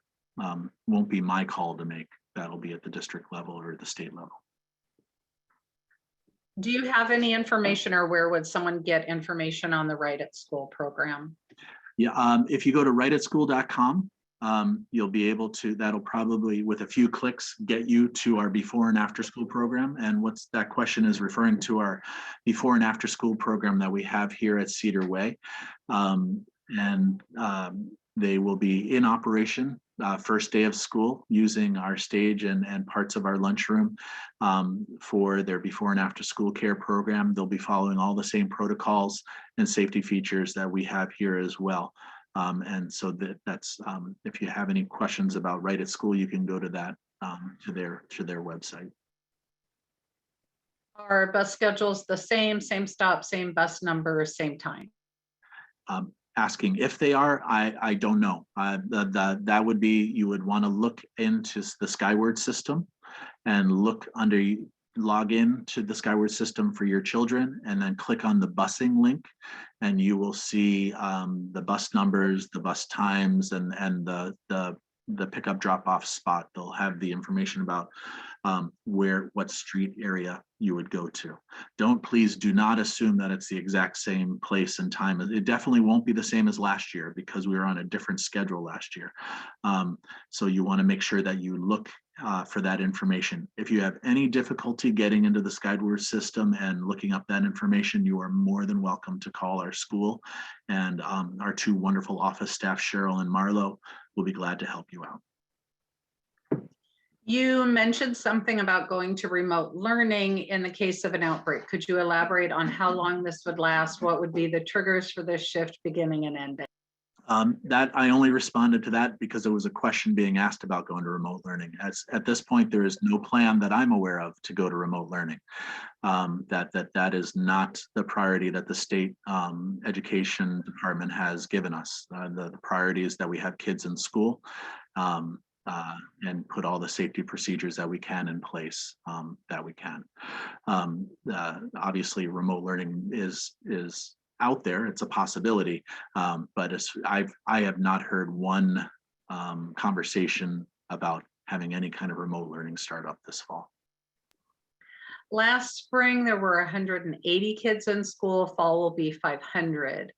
Speaker 1: won't be my call to make. That'll be at the district level or the state level.
Speaker 2: Do you have any information, or where would someone get information on the Right at School program?
Speaker 1: Yeah, if you go to rightatschool.com, you'll be able to, that'll probably with a few clicks get you to our before and after school program. And what's that question is referring to our before and after school program that we have here at Cedar Way. They will be in operation first day of school using our stage and parts of our lunchroom for their before and after school care program. They'll be following all the same protocols and safety features that we have here as well. And so that's if you have any questions about right at school, you can go to that to their website.
Speaker 2: Are bus schedules the same stop, same bus number, same time?
Speaker 1: Asking if they are, I don't know. That would be, you would want to look into the Skyward system and look under, log in to the Skyward system for your children, and then click on the busing link, and you will see the bus numbers, the bus times, and the pickup drop off spot. They'll have the information about what street area you would go to. Please do not assume that it's the exact same place and time. It definitely won't be the same as last year because we were on a different schedule last year. So you want to make sure that you look for that information. If you have any difficulty getting into the Skyward system and looking up that information, you are more than welcome to call our school, and our two wonderful office staff, Cheryl and Marlo, will be glad to help you out.
Speaker 2: You mentioned something about going to remote learning in the case of an outbreak. Could you elaborate on how long this would last? What would be the triggers for this shift beginning and ending?
Speaker 1: That I only responded to that because there was a question being asked about going to remote learning. At this point, there is no plan that I'm aware of to go to remote learning. That is not the priority that the state education department has given us. The priority is that we have kids in school and put all the safety procedures that we can in place that we can. Obviously, remote learning is out there. It's a possibility, but I have not heard one conversation about having any kind of remote learning start up this fall.
Speaker 2: Last spring, there were 180 kids in school. Fall will be 500.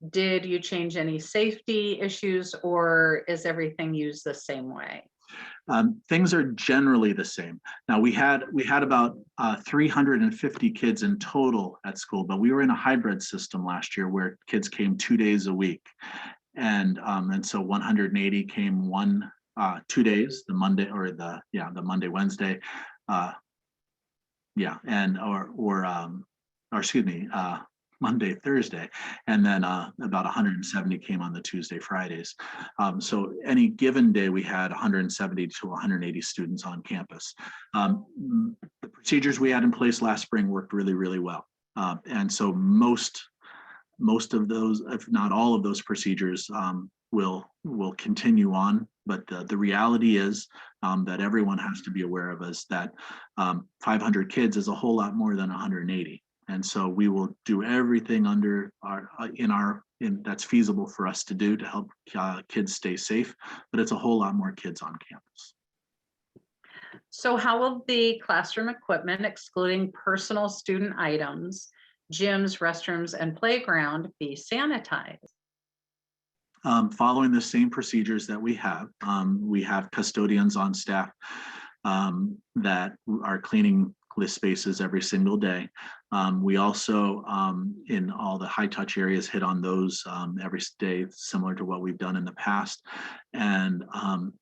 Speaker 2: Did you change any safety issues, or is everything used the same way?
Speaker 1: Things are generally the same. Now we had about 350 kids in total at school, but we were in a hybrid system last year where kids came 2 days a week, and so 180 came 2 days, the Monday or the Monday, Wednesday, Monday, Thursday, and then about 170 came on the Tuesday, Fridays. So any given day, we had 170 to 180 students on campus. The procedures we had in place last spring worked really, really well. And so most of those, if not all of those procedures, will continue on. But the reality is that everyone has to be aware of is that 500 kids is a whole lot more than 180. And so we will do everything under that's feasible for us to do to help kids stay safe, but it's a whole lot more kids on campus.
Speaker 2: So how will the classroom equipment, excluding personal student items, gyms, restrooms, and playground, be sanitized?
Speaker 1: Following the same procedures that we have custodians on staff that are cleaning the spaces every single day. We also, in all the high touch areas, hit on those every day, similar to what we've done in the past. And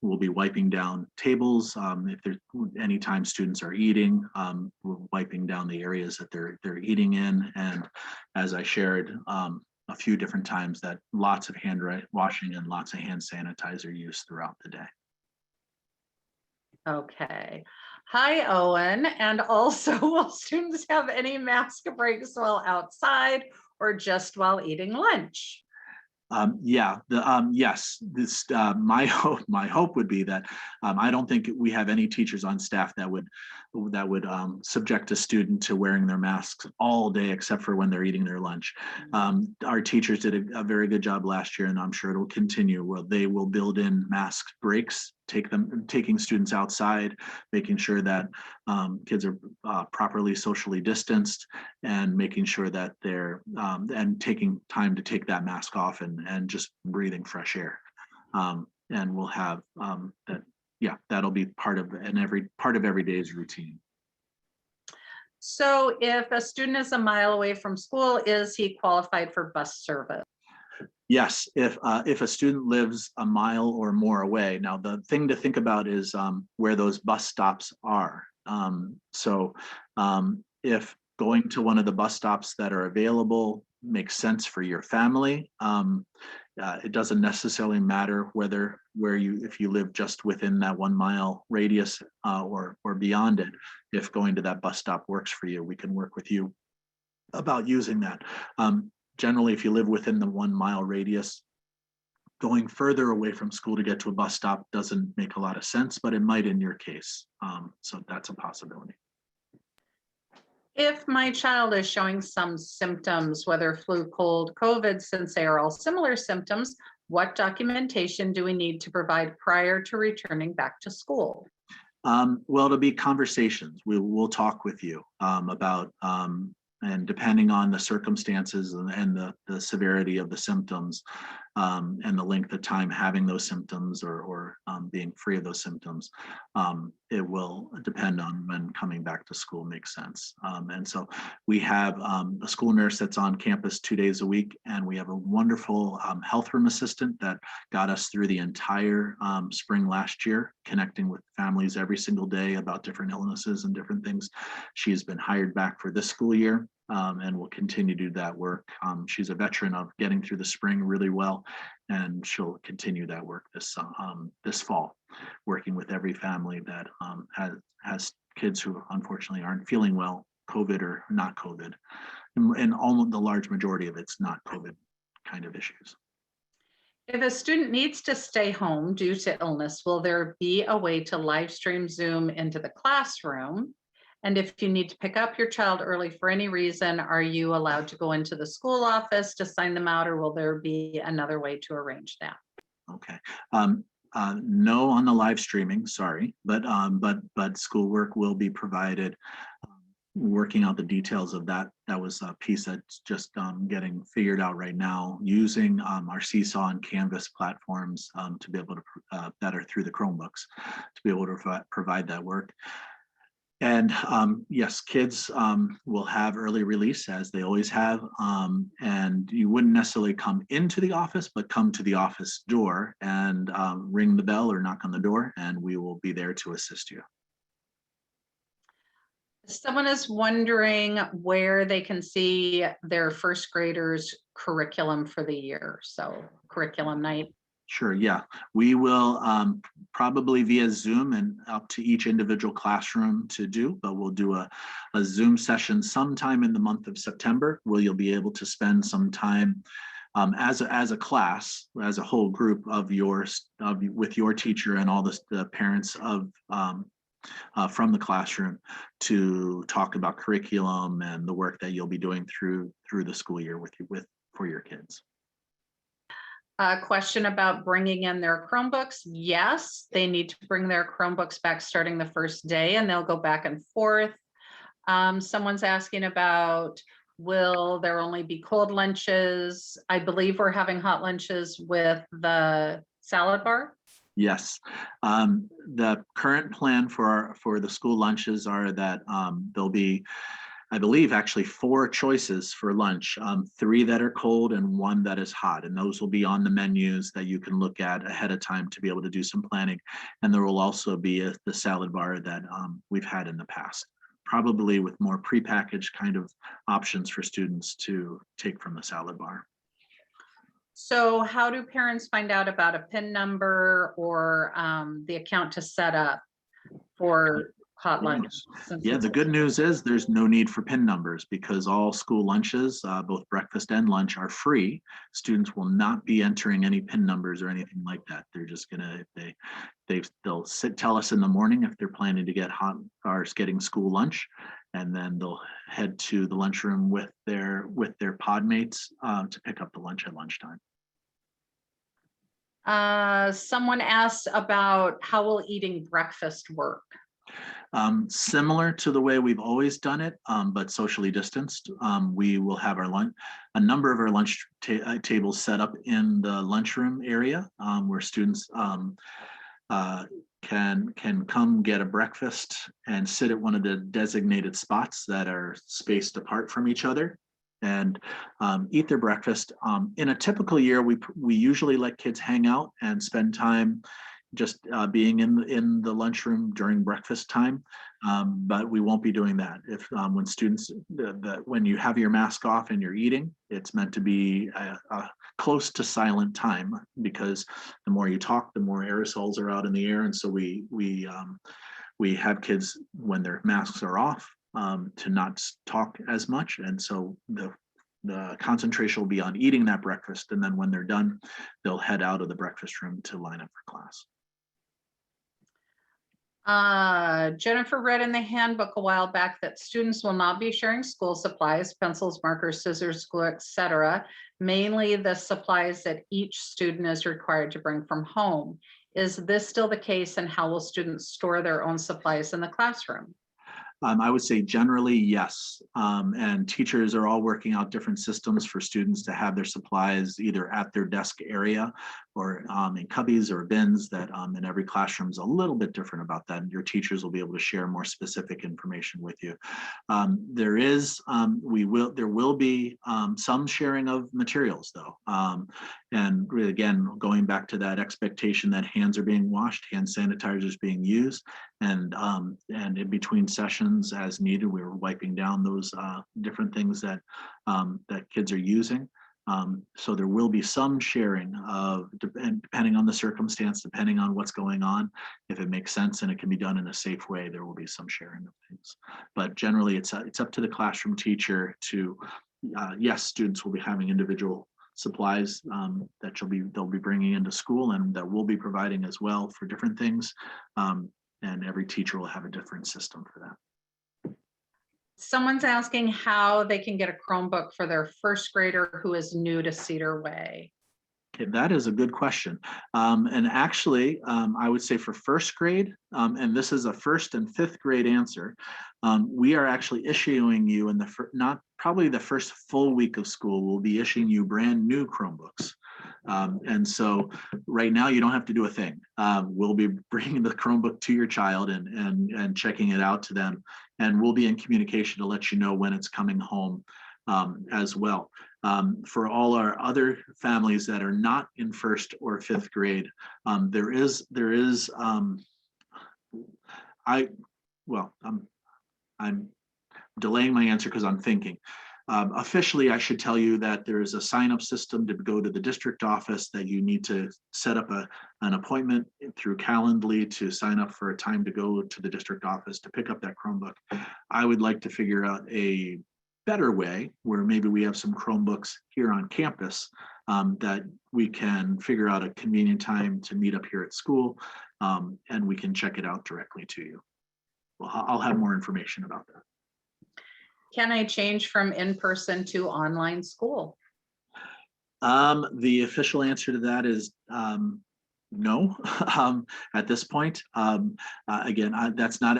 Speaker 1: we'll be wiping down tables. If there's anytime students are eating, we're wiping down the areas that they're eating in. And as I shared a few different times, that lots of hand washing and lots of hand sanitizer use throughout the day.
Speaker 2: Okay. Hi, Owen. And also, will students have any mask breaks while outside or just while eating lunch?
Speaker 1: Yes. My hope would be that I don't think we have any teachers on staff that would subject a student to wearing their masks all day except for when they're eating their lunch. Our teachers did a very good job last year, and I'm sure it will continue. Where they will build in mask breaks, taking students outside, making sure that kids are properly socially distanced, and making sure that they're and taking time to take that mask off and just breathing fresh air. and we'll have that. Yeah, that'll be part of every day's routine.
Speaker 2: So if a student is a mile away from school, is he qualified for bus service?
Speaker 1: Yes, if a student lives a mile or more away. Now, the thing to think about is where those bus stops are. If going to one of the bus stops that are available makes sense for your family, it doesn't necessarily matter if you live just within that 1 mile radius or beyond it. If going to that bus stop works for you, we can work with you about using that. Generally, if you live within the 1 mile radius, going further away from school to get to a bus stop doesn't make a lot of sense, but it might in your case. So that's a possibility.
Speaker 2: If my child is showing some symptoms, whether flu, cold, COVID, since they are all similar symptoms, what documentation do we need to provide prior to returning back to school?
Speaker 1: Well, it'll be conversations. We'll talk with you about, and depending on the circumstances and the severity of the symptoms and the length of time having those symptoms or being free of those symptoms, it will depend on when coming back to school makes sense. And so we have a school nurse that's on campus 2 days a week, and we have a wonderful health room assistant that got us through the entire spring last year, connecting with families every single day about different illnesses and different things. She's been hired back for this school year and will continue to do that work. She's a veteran of getting through the spring really well, and she'll continue that work this fall, working with every family that has kids who unfortunately aren't feeling well, COVID or not COVID, and almost the large majority of it's not COVID kind of issues.
Speaker 2: If a student needs to stay home due to illness, will there be a way to live stream Zoom into the classroom? And if you need to pick up your child early for any reason, are you allowed to go into the school office to sign them out, or will there be another way to arrange that?
Speaker 1: Okay. No on the live streaming, sorry, but schoolwork will be provided. Working out the details of that. That was a piece that's just getting figured out right now, using our Seesaw and Canvas platforms to be able to better through the Chromebooks to be able to provide that work. And yes, kids will have early release, as they always have, and you wouldn't necessarily come into the office, but come to the office door and ring the bell or knock on the door, and we will be there to assist you.
Speaker 2: Someone is wondering where they can see their first graders' curriculum for the year. So curriculum night.
Speaker 1: Sure, yeah. We will probably via Zoom and up to each individual classroom to do, but we'll do a Zoom session sometime in the month of September where you'll be able to spend some time as a class, as a whole group of with your teacher and all the parents of from the classroom to talk about curriculum and the work that you'll be doing through the school year for your kids.
Speaker 2: A question about bringing in their Chromebooks. Yes, they need to bring their Chromebooks back starting the first day, and they'll go back and forth. Someone's asking about, will there only be cold lunches? I believe we're having hot lunches with the salad bar.
Speaker 1: Yes, the current plan for the school lunches are that there'll be, I believe, actually 4 choices for lunch, 3 that are cold and 1 that is hot. And those will be on the menus that you can look at ahead of time to be able to do some planning. And there will also be the salad bar that we've had in the past, probably with more prepackaged kind of options for students to take from the salad bar.
Speaker 2: So how do parents find out about a PIN number or the account to set up for hot lunch?
Speaker 1: Yeah, the good news is there's no need for PIN numbers because all school lunches, both breakfast and lunch, are free. Students will not be entering any PIN numbers or anything like that. They're just gonna, they'll tell us in the morning if they're planning to get getting school lunch, and then they'll head to the lunchroom with their pod mates to pick up the lunch at lunchtime.
Speaker 2: Someone asks about how will eating breakfast work?
Speaker 1: Similar to the way we've always done it, but socially distanced. We will have our lunch, a number of our lunch tables set up in the lunchroom area, where students can come get a breakfast and sit at one of the designated spots that are spaced apart from each other and eat their breakfast. In a typical year, we usually let kids hang out and spend time just being in the lunchroom during breakfast time, but we won't be doing that. If when students, when you have your mask off and you're eating, it's meant to be a close to silent time, because the more you talk, the more aerosols are out in the air, and so we have kids, when their masks are off, to not talk as much, and so the concentration will be on eating that breakfast, and then when they're done, they'll head out of the breakfast room to line up for class.
Speaker 2: Jennifer read in the handbook a while back that students will not be sharing school supplies, pencils, markers, scissors, glue, etc., mainly the supplies that each student is required to bring from home. Is this still the case, and how will students store their own supplies in the classroom?
Speaker 1: I would say generally yes, and teachers are all working out different systems for students to have their supplies either at their desk area or in cubbies or bins. That in every classroom is a little bit different about that, and your teachers will be able to share more specific information with you. There will be some sharing of materials though, and really, again, going back to that expectation that hands are being washed, hand sanitizer is being used, and in between sessions as needed, we were wiping down those different things that kids are using. So there will be some sharing of, depending on the circumstance, depending on what's going on. If it makes sense and it can be done in a safe way, there will be some sharing of things. But generally, it's up to the classroom teacher to, yes, students will be having individual supplies that they'll be bringing into school, and that we'll be providing as well for different things. And every teacher will have a different system for that.
Speaker 2: Someone's asking how they can get a Chromebook for their first grader who is new to Cedar Way.
Speaker 1: Okay, that is a good question. And actually, I would say for first grade, and this is a first and fifth grade answer, we are actually issuing you in not probably the first full week of school, we'll be issuing you brand new Chromebooks. And so right now you don't have to do a thing. We'll be bringing the Chromebook to your child and checking it out to them. And we'll be in communication to let you know when it's coming home as well. For all our other families that are not in first or fifth grade, I'm delaying my answer because I'm thinking. Officially, I should tell you that there is a sign-up system to go to the district office, that you need to set up an appointment through Calendly to sign up for a time to go to the district office to pick up that Chromebook. I would like to figure out a better way where maybe we have some Chromebooks here on campus that we can figure out a convenient time to meet up here at school, and we can check it out directly to you. Well, I'll have more information about that.
Speaker 2: Can I change from in-person to online school?
Speaker 1: The official answer to that is no. At this point, again, that's not,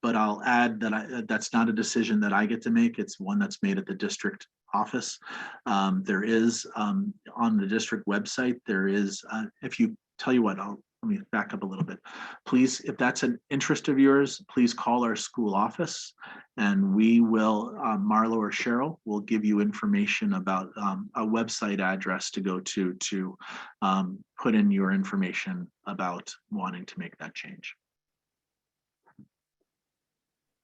Speaker 1: but I'll add that that's not a decision that I get to make. It's one that's made at the district office. There is on the district website. There is, if you tell you what, let me back up a little bit. Please, if that's an interest of yours, please call our school office, and we will, Marlo or Cheryl will give you information about a website address to go to put in your information about wanting to make that change.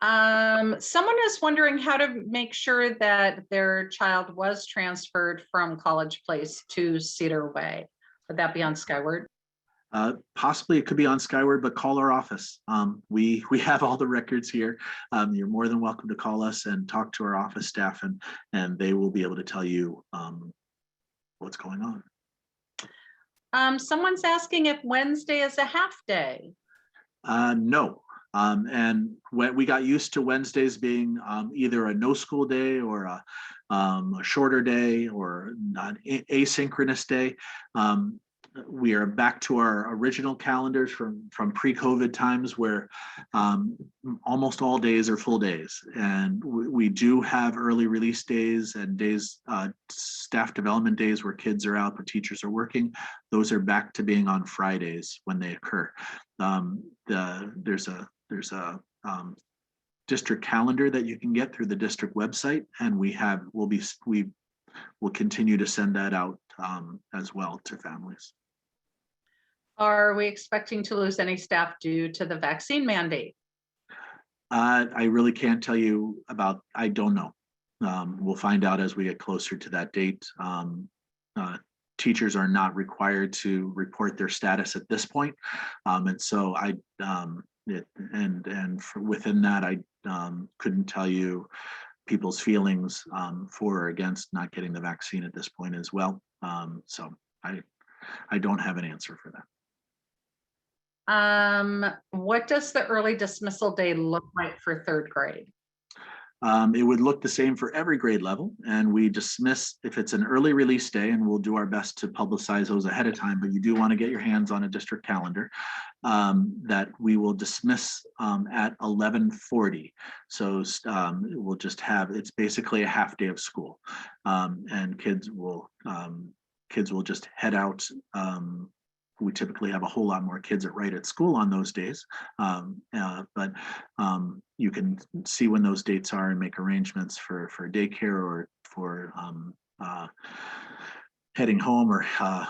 Speaker 2: Someone is wondering how to make sure that their child was transferred from College Place to Cedar Way. Would that be on Skyward?
Speaker 1: Possibly it could be on Skyward, but call our office. We have all the records here. You're more than welcome to call us and talk to our office staff, and they will be able to tell you what's going on.
Speaker 2: Someone's asking if Wednesday is a half day.
Speaker 1: No. And when we got used to Wednesdays being either a no school day or a shorter day or not asynchronous day. we are back to our original calendars from pre-COVID times where almost all days are full days. And we do have early release days and days, staff development days where kids are out, but teachers are working. Those are back to being on Fridays when they occur. There's a district calendar that you can get through the district website, and we will continue to send that out as well to families.
Speaker 2: Are we expecting to lose any staff due to the vaccine mandate?
Speaker 1: I really can't tell you about, I don't know. We'll find out as we get closer to that date. Teachers are not required to report their status at this point. And so within that, I couldn't tell you people's feelings for or against not getting the vaccine at this point as well. So I don't have an answer for that.
Speaker 2: What does the early dismissal day look like for third grade?
Speaker 1: It would look the same for every grade level, and we dismiss if it's an early release day, and we'll do our best to publicize those ahead of time, but you do want to get your hands on a district calendar that we will dismiss at 11:40. So we'll just have, it's basically a half day of school, and kids will just head out. We typically have a whole lot more kids right at school on those days, but you can see when those dates are and make arrangements for daycare or for heading home or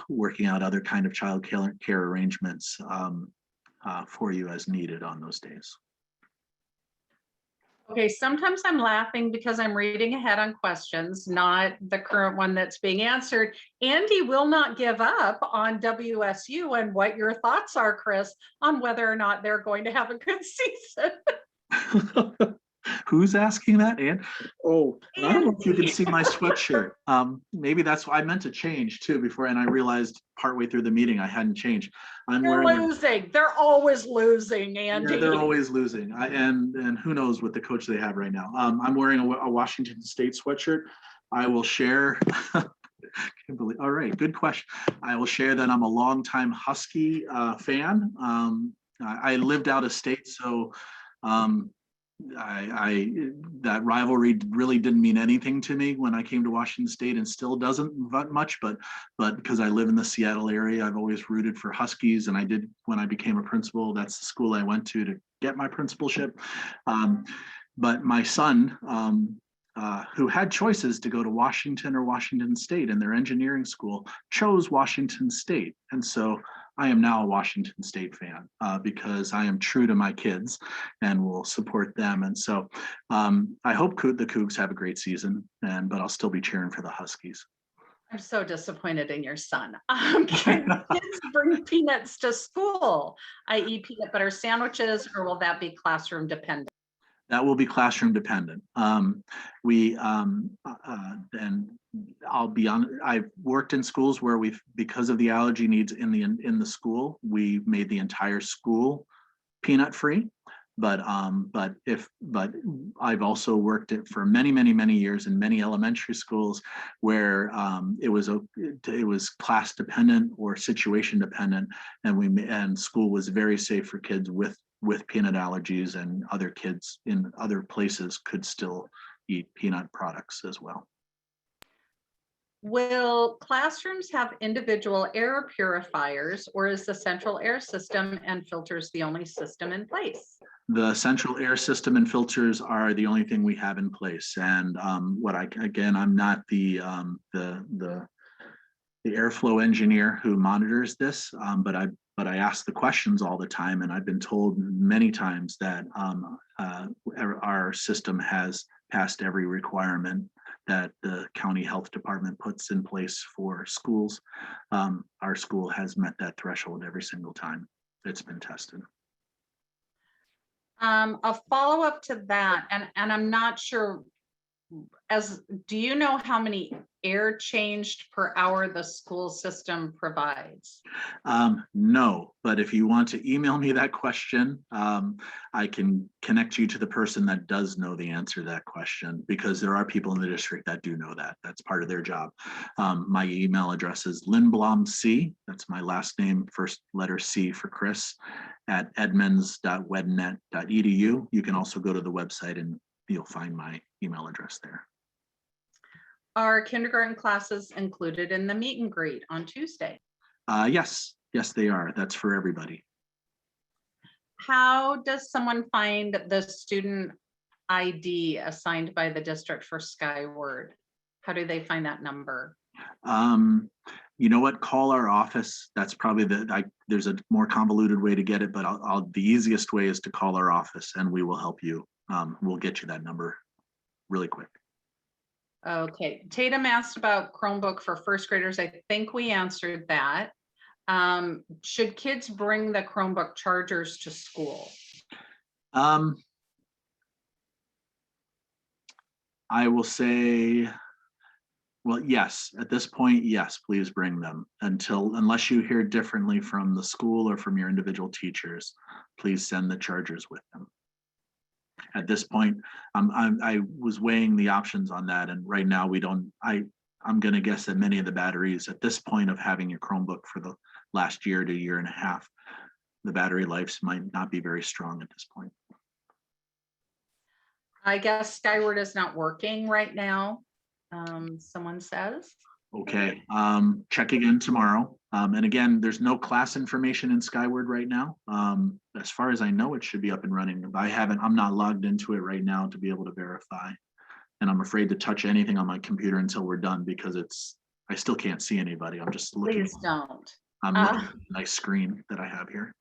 Speaker 1: working out other kind of child care arrangements for you as needed on those days.
Speaker 2: Okay, sometimes I'm laughing because I'm reading ahead on questions, not the current one that's being answered. Andy will not give up on WSU and what your thoughts are, Chris, on whether or not they're going to have a good season.
Speaker 1: Who's asking that? And oh, I don't know if you can see my sweatshirt. Maybe that's why I meant to change too before, and I realized partway through the meeting I hadn't changed.
Speaker 2: They're losing. They're always losing, Andy.
Speaker 1: Yeah, they're always losing. And who knows what the coach they have right now. I'm wearing a Washington State sweatshirt. I will share. Can't believe. All right, good question. I will share that I'm a longtime Husky fan. I lived out of state, so that rivalry really didn't mean anything to me when I came to Washington State, and still doesn't much, but because I live in the Seattle area, I've always rooted for Huskies, and I did when I became a principal. That's the school I went to get my principalship. But my son, who had choices to go to Washington or Washington State in their engineering school, chose Washington State, and so I am now a Washington State fan because I am true to my kids and will support them. And so I hope the Cougs have a great season, but I'll still be cheering for the Huskies.
Speaker 2: I'm so disappointed in your son. Can kids bring peanuts to school, i.e. peanut butter sandwiches, or will that be classroom dependent?
Speaker 1: That will be classroom dependent. And I'll be honest, I've worked in schools where because of the allergy needs in the school, we made the entire school peanut free. But I've also worked it for many years in many elementary schools where it was class dependent or situation dependent, and school was very safe for kids with peanut allergies, and other kids in other places could still eat peanut products as well.
Speaker 2: Will classrooms have individual air purifiers, or is the central air system and filters the only system in place?
Speaker 1: The central air system and filters are the only thing we have in place. And I'm not the airflow engineer who monitors this, but I ask the questions all the time, and I've been told many times that our system has passed every requirement that the county health department puts in place for schools. Our school has met that threshold every single time it's been tested.
Speaker 2: A follow-up to that, and I'm not sure do you know how many air changed per hour the school system provides?
Speaker 1: No, but if you want to email me that question, I can connect you to the person that does know the answer to that question, because there are people in the district that do know that. That's part of their job. My email address is lindblomc, that's my last name, first letter C for Chris, at edmonds.wednet.edu. You can also go to the website and you'll find my email address there.
Speaker 2: Are kindergarten classes included in the meet and greet on Tuesday?
Speaker 1: Yes, they are. That's for everybody.
Speaker 2: How does someone find the student ID assigned by the district for Skyward? How do they find that number?
Speaker 1: You know what? Call our office. That's probably there's a more convoluted way to get it, but the easiest way is to call our office and we will help you. We'll get you that number really quick.
Speaker 2: Okay, Tatum asked about Chromebook for first graders. I think we answered that. Should kids bring the Chromebook chargers to school?
Speaker 1: I will say, well, yes, at this point, yes, please bring them unless you hear differently from the school or from your individual teachers, please send the chargers with them. At this point, I was weighing the options on that, and right now I'm going to guess that many of the batteries at this point of having your Chromebook for the last year to year and a half, the battery lives might not be very strong at this point.
Speaker 2: I guess Skyward is not working right now, someone says.
Speaker 1: Okay, check again tomorrow. And again, there's no class information in Skyward right now. As far as I know, it should be up and running. But I'm not logged into it right now to be able to verify. And I'm afraid to touch anything on my computer until we're done because I still can't see anybody. I'm just looking.
Speaker 2: Please don't.
Speaker 1: I'm looking at a nice screen that I have here.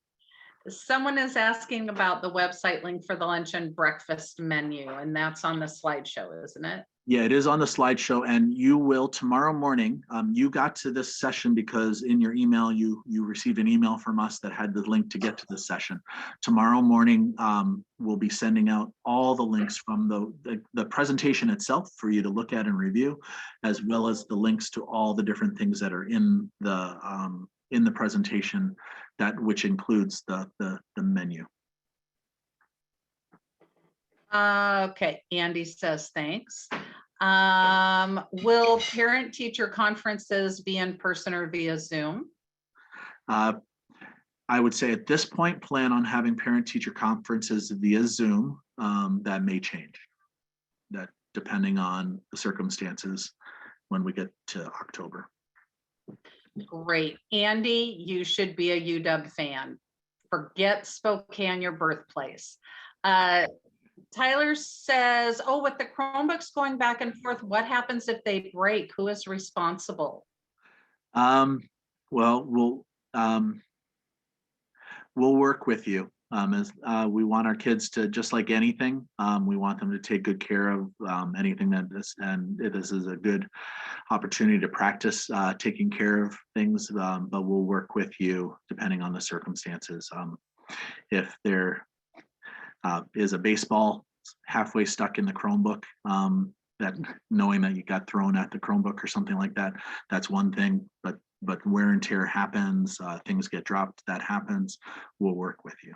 Speaker 2: Someone is asking about the website link for the lunch and breakfast menu, and that's on the slideshow, isn't it?
Speaker 1: Yeah, it is on the slideshow, and you will tomorrow morning. You got to this session because in your email, you received an email from us that had the link to get to this session. Tomorrow morning, we'll be sending out all the links from the presentation itself for you to look at and review, as well as the links to all the different things that are in the presentation, which includes the menu.
Speaker 2: Okay, Andy says thanks. Will parent-teacher conferences be in person or via Zoom?
Speaker 1: I would say at this point, plan on having parent-teacher conferences via Zoom. That may change, that depending on the circumstances when we get to October.
Speaker 2: Great. Andy, you should be a UW fan. Forget Spokane, your birthplace. Tyler says, oh, with the Chromebooks going back and forth, what happens if they break? Who is responsible?
Speaker 1: Well, we'll work with you. As we want our kids to, just like anything, we want them to take good care of anything and this is a good opportunity to practice taking care of things, but we'll work with you depending on the circumstances. If there is a baseball halfway stuck in the Chromebook, that knowing that you got thrown at the Chromebook or something like that, that's one thing, but wear and tear happens, things get dropped, that happens, we'll work with you.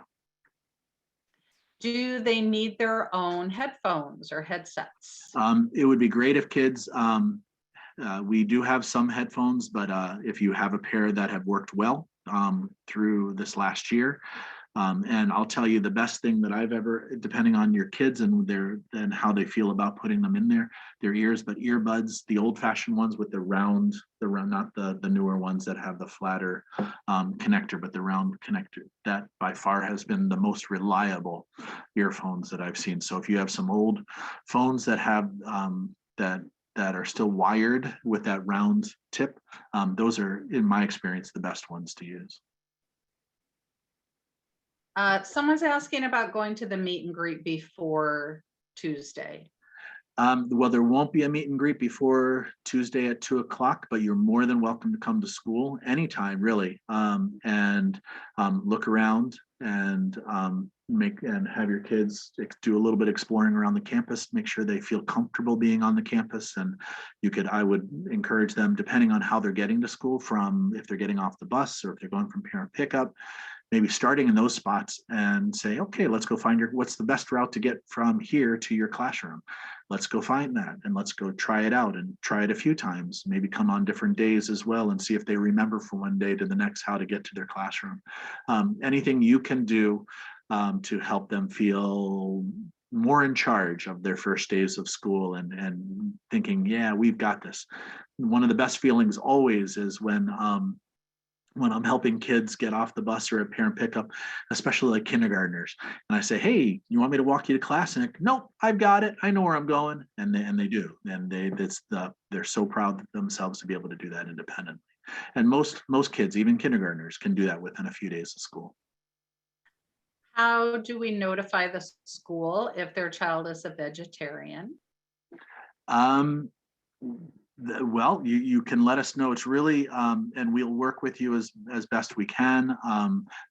Speaker 2: Do they need their own headphones or headsets?
Speaker 1: It would be great if kids, we do have some headphones, but if you have a pair that have worked well through this last year, and I'll tell you the best thing that I've ever, depending on your kids and how they feel about putting them in their ears, but earbuds, the old-fashioned ones with the round, not the newer ones that have the flatter connector, but the round connector, that by far has been the most reliable earphones that I've seen. So if you have some old phones that have that are still wired with that round tip, those are, in my experience, the best ones to use.
Speaker 2: Someone's asking about going to the meet and greet before Tuesday.
Speaker 1: Well, there won't be a meet and greet before Tuesday at 2 o'clock, but you're more than welcome to come to school anytime, really, and look around and have your kids do a little bit of exploring around the campus, make sure they feel comfortable being on the campus. And I would encourage them, depending on how they're getting to school, from if they're getting off the bus or if they're going from parent pickup, maybe starting in those spots and say, okay, let's go find what's the best route to get from here to your classroom. Let's go find that and let's go try it out and try it a few times, maybe come on different days as well and see if they remember from one day to the next how to get to their classroom. Anything you can do to help them feel more in charge of their first days of school and thinking, yeah, we've got this. One of the best feelings always is when I'm helping kids get off the bus or at parent pickup, especially like kindergartners, and I say, hey, you want me to walk you to class? And nope, I've got it. I know where I'm going. And they do. And they're so proud of themselves to be able to do that independently. And most kids, even kindergartners, can do that within a few days of school.
Speaker 2: How do we notify the school if their child is a vegetarian?
Speaker 1: Well, you can let us know. It's really, and we'll work with you as best we can.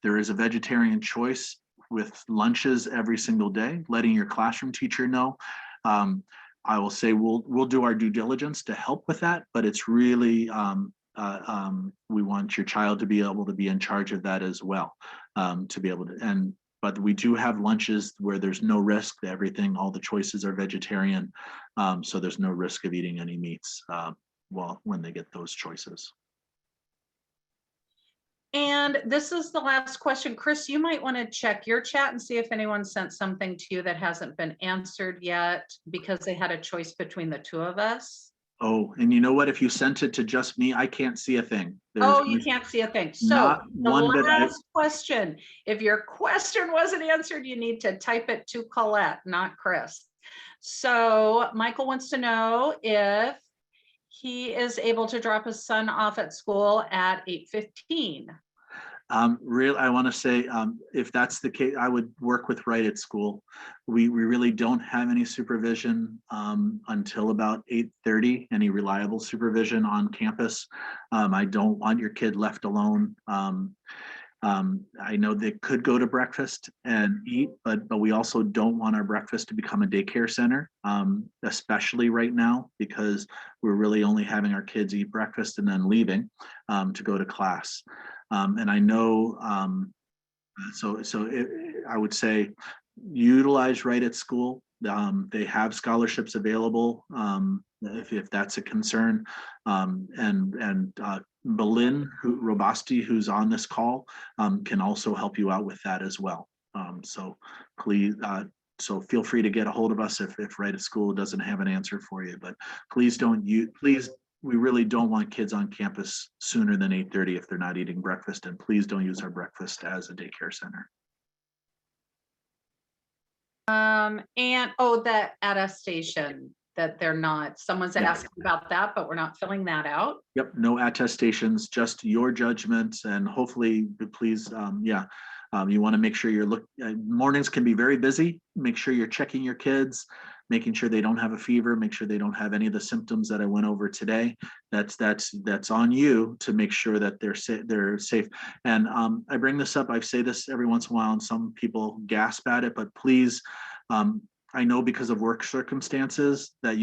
Speaker 1: There is a vegetarian choice with lunches every single day, letting your classroom teacher know. I will say we'll do our due diligence to help with that, but it's really, we want your child to be able to be in charge of that as well, to be able to, but we do have lunches where there's no risk. All the choices are vegetarian. So there's no risk of eating any meats when they get those choices.
Speaker 2: And this is the last question. Chris, you might want to check your chat and see if anyone sent something to you that hasn't been answered yet because they had a choice between the two of us.
Speaker 1: Oh, and you know what? If you sent it to just me, I can't see a thing.
Speaker 2: You can't see a thing. So the last question, if your question wasn't answered, you need to type it to Colette, not Chris. So Michael wants to know if he is able to drop his son off at school at 8:15.
Speaker 1: I want to say, if that's the case, I would work with Right at School. We really don't have any supervision until about 8:30, any reliable supervision on campus. I don't want your kid left alone. I know they could go to breakfast and eat, but we also don't want our breakfast to become a daycare center, especially right now, because we're really only having our kids eat breakfast and then leaving to go to class. And I know, I would say utilize Right at School. They have scholarships available if that's a concern. Belin Robosti, who's on this call, can also help you out with that as well. So please, feel free to get a hold of us if Right at School doesn't have an answer for you. But please we really don't want kids on campus sooner than 8:30 if they're not eating breakfast, and please don't use our breakfast as a daycare center.
Speaker 2: That attestation that they're not, someone's asking about that, but we're not filling that out.
Speaker 1: Yep, no attestations, just your judgment, and hopefully, please, you want to make sure mornings can be very busy. Make sure you're checking your kids, making sure they don't have a fever, make sure they don't have any of the symptoms that I went over today. That's on you to make sure that they're safe. And I bring this up, I say this every once in a while, and some people gasp at it, but please, I know because of work circumstances that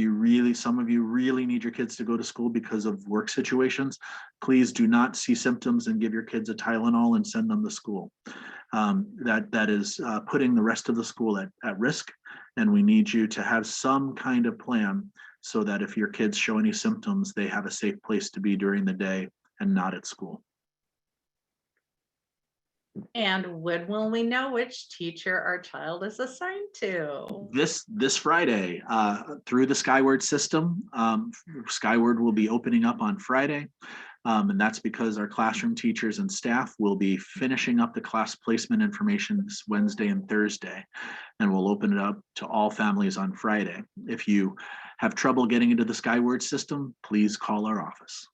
Speaker 1: some of you really need your kids to go to school because of work situations. Please do not see symptoms and give your kids a Tylenol and send them to school. That is putting the rest of the school at risk. And we need you to have some kind of plan so that if your kids show any symptoms, they have a safe place to be during the day and not at school.
Speaker 2: And when will we know which teacher our child is assigned to?
Speaker 1: This Friday, through the Skyward system. Skyward will be opening up on Friday. And that's because our classroom teachers and staff will be finishing up the class placement information this Wednesday and Thursday. And we'll open it up to all families on Friday. If you have trouble getting into the Skyward system, please call our office.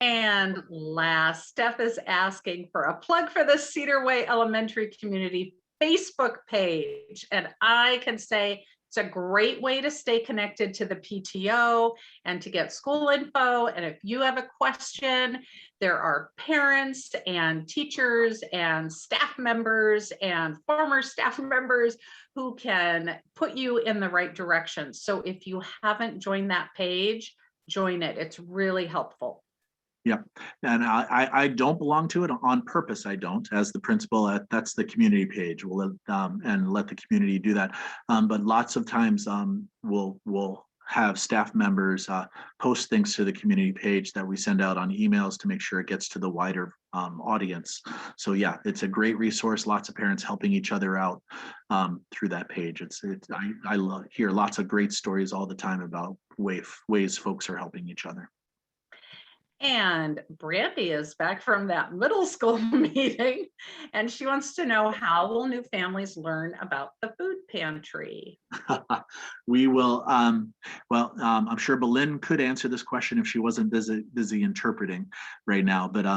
Speaker 2: And last, Steph is asking for a plug for the Cedar Way Elementary Community Facebook page. And I can say it's a great way to stay connected to the PTO and to get school info. And if you have a question, there are parents and teachers and staff members and former staff members who can put you in the right direction. So if you haven't joined that page, join it. It's really helpful.
Speaker 1: Yeah, and I don't belong to it on purpose. I don't, as the principal. That's the community page. We'll and let the community do that. But lots of times we'll have staff members post things to the community page that we send out on emails to make sure it gets to the wider audience. So yeah, it's a great resource. Lots of parents helping each other out through that page. I hear lots of great stories all the time about ways folks are helping each other.
Speaker 2: And Brandy is back from that middle school meeting, and she wants to know, how will new families learn about the food pantry?
Speaker 1: We will, I'm sure Belinda could answer this question if she wasn't busy interpreting right now, but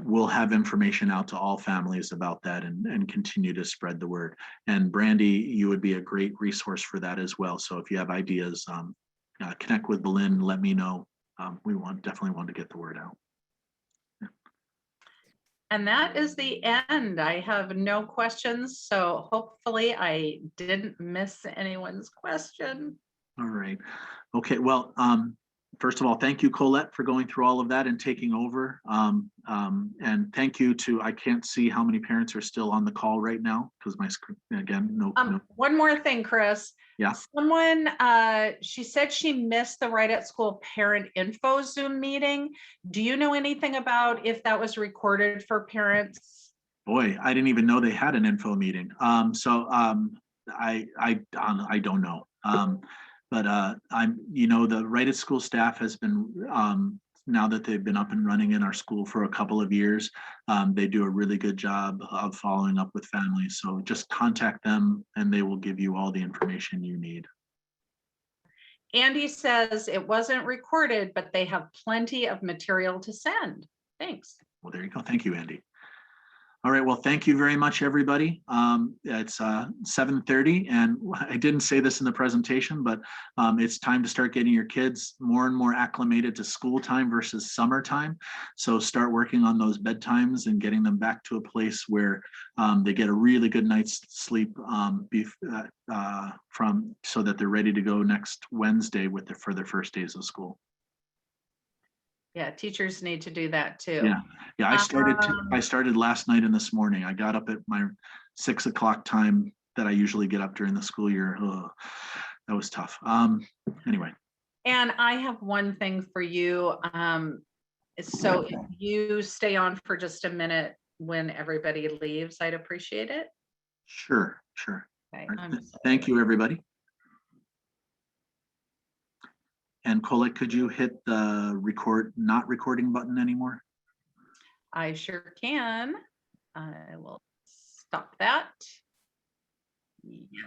Speaker 1: we'll have information out to all families about that and continue to spread the word. And Brandy, you would be a great resource for that as well. So if you have ideas, connect with Belinda, let me know. We definitely want to get the word out. Yeah.
Speaker 2: And that is the end. I have no questions, so hopefully I didn't miss anyone's question.
Speaker 1: All right. Okay. Well, first of all, thank you, Colette, for going through all of that and taking over. And thank you to, I can't see how many parents are still on the call right now because my screen, again, no.
Speaker 2: One more thing, Chris.
Speaker 1: Yeah.
Speaker 2: Someone, she said she missed the Right at School parent info Zoom meeting. Do you know anything about if that was recorded for parents?
Speaker 1: Boy, I didn't even know they had an info meeting. I don't know. But the Right at School staff has been, now that they've been up and running in our school for a couple of years, they do a really good job of following up with families. So just contact them and they will give you all the information you need.
Speaker 2: Andy says it wasn't recorded, but they have plenty of material to send. Thanks.
Speaker 1: Well, there you go. Thank you, Andy. All right, well, thank you very much, everybody. It's 7:30, and I didn't say this in the presentation, but it's time to start getting your kids more and more acclimated to school time versus summertime. So start working on those bedtimes and getting them back to a place where they get a really good night's sleep so that they're ready to go next Wednesday for their first days of school.
Speaker 2: Yeah, teachers need to do that too.
Speaker 1: Yeah. I started last night and this morning. I got up at my 6 o'clock time that I usually get up during the school year. Ugh, that was tough. Anyway.
Speaker 2: And I have one thing for you. So if you stay on for just a minute when everybody leaves, I'd appreciate it.
Speaker 1: Sure.
Speaker 2: Okay,
Speaker 1: Right. Thank you, everybody. And Colette, could you hit the not recording button anymore?
Speaker 2: I sure can. I will stop that. Yes.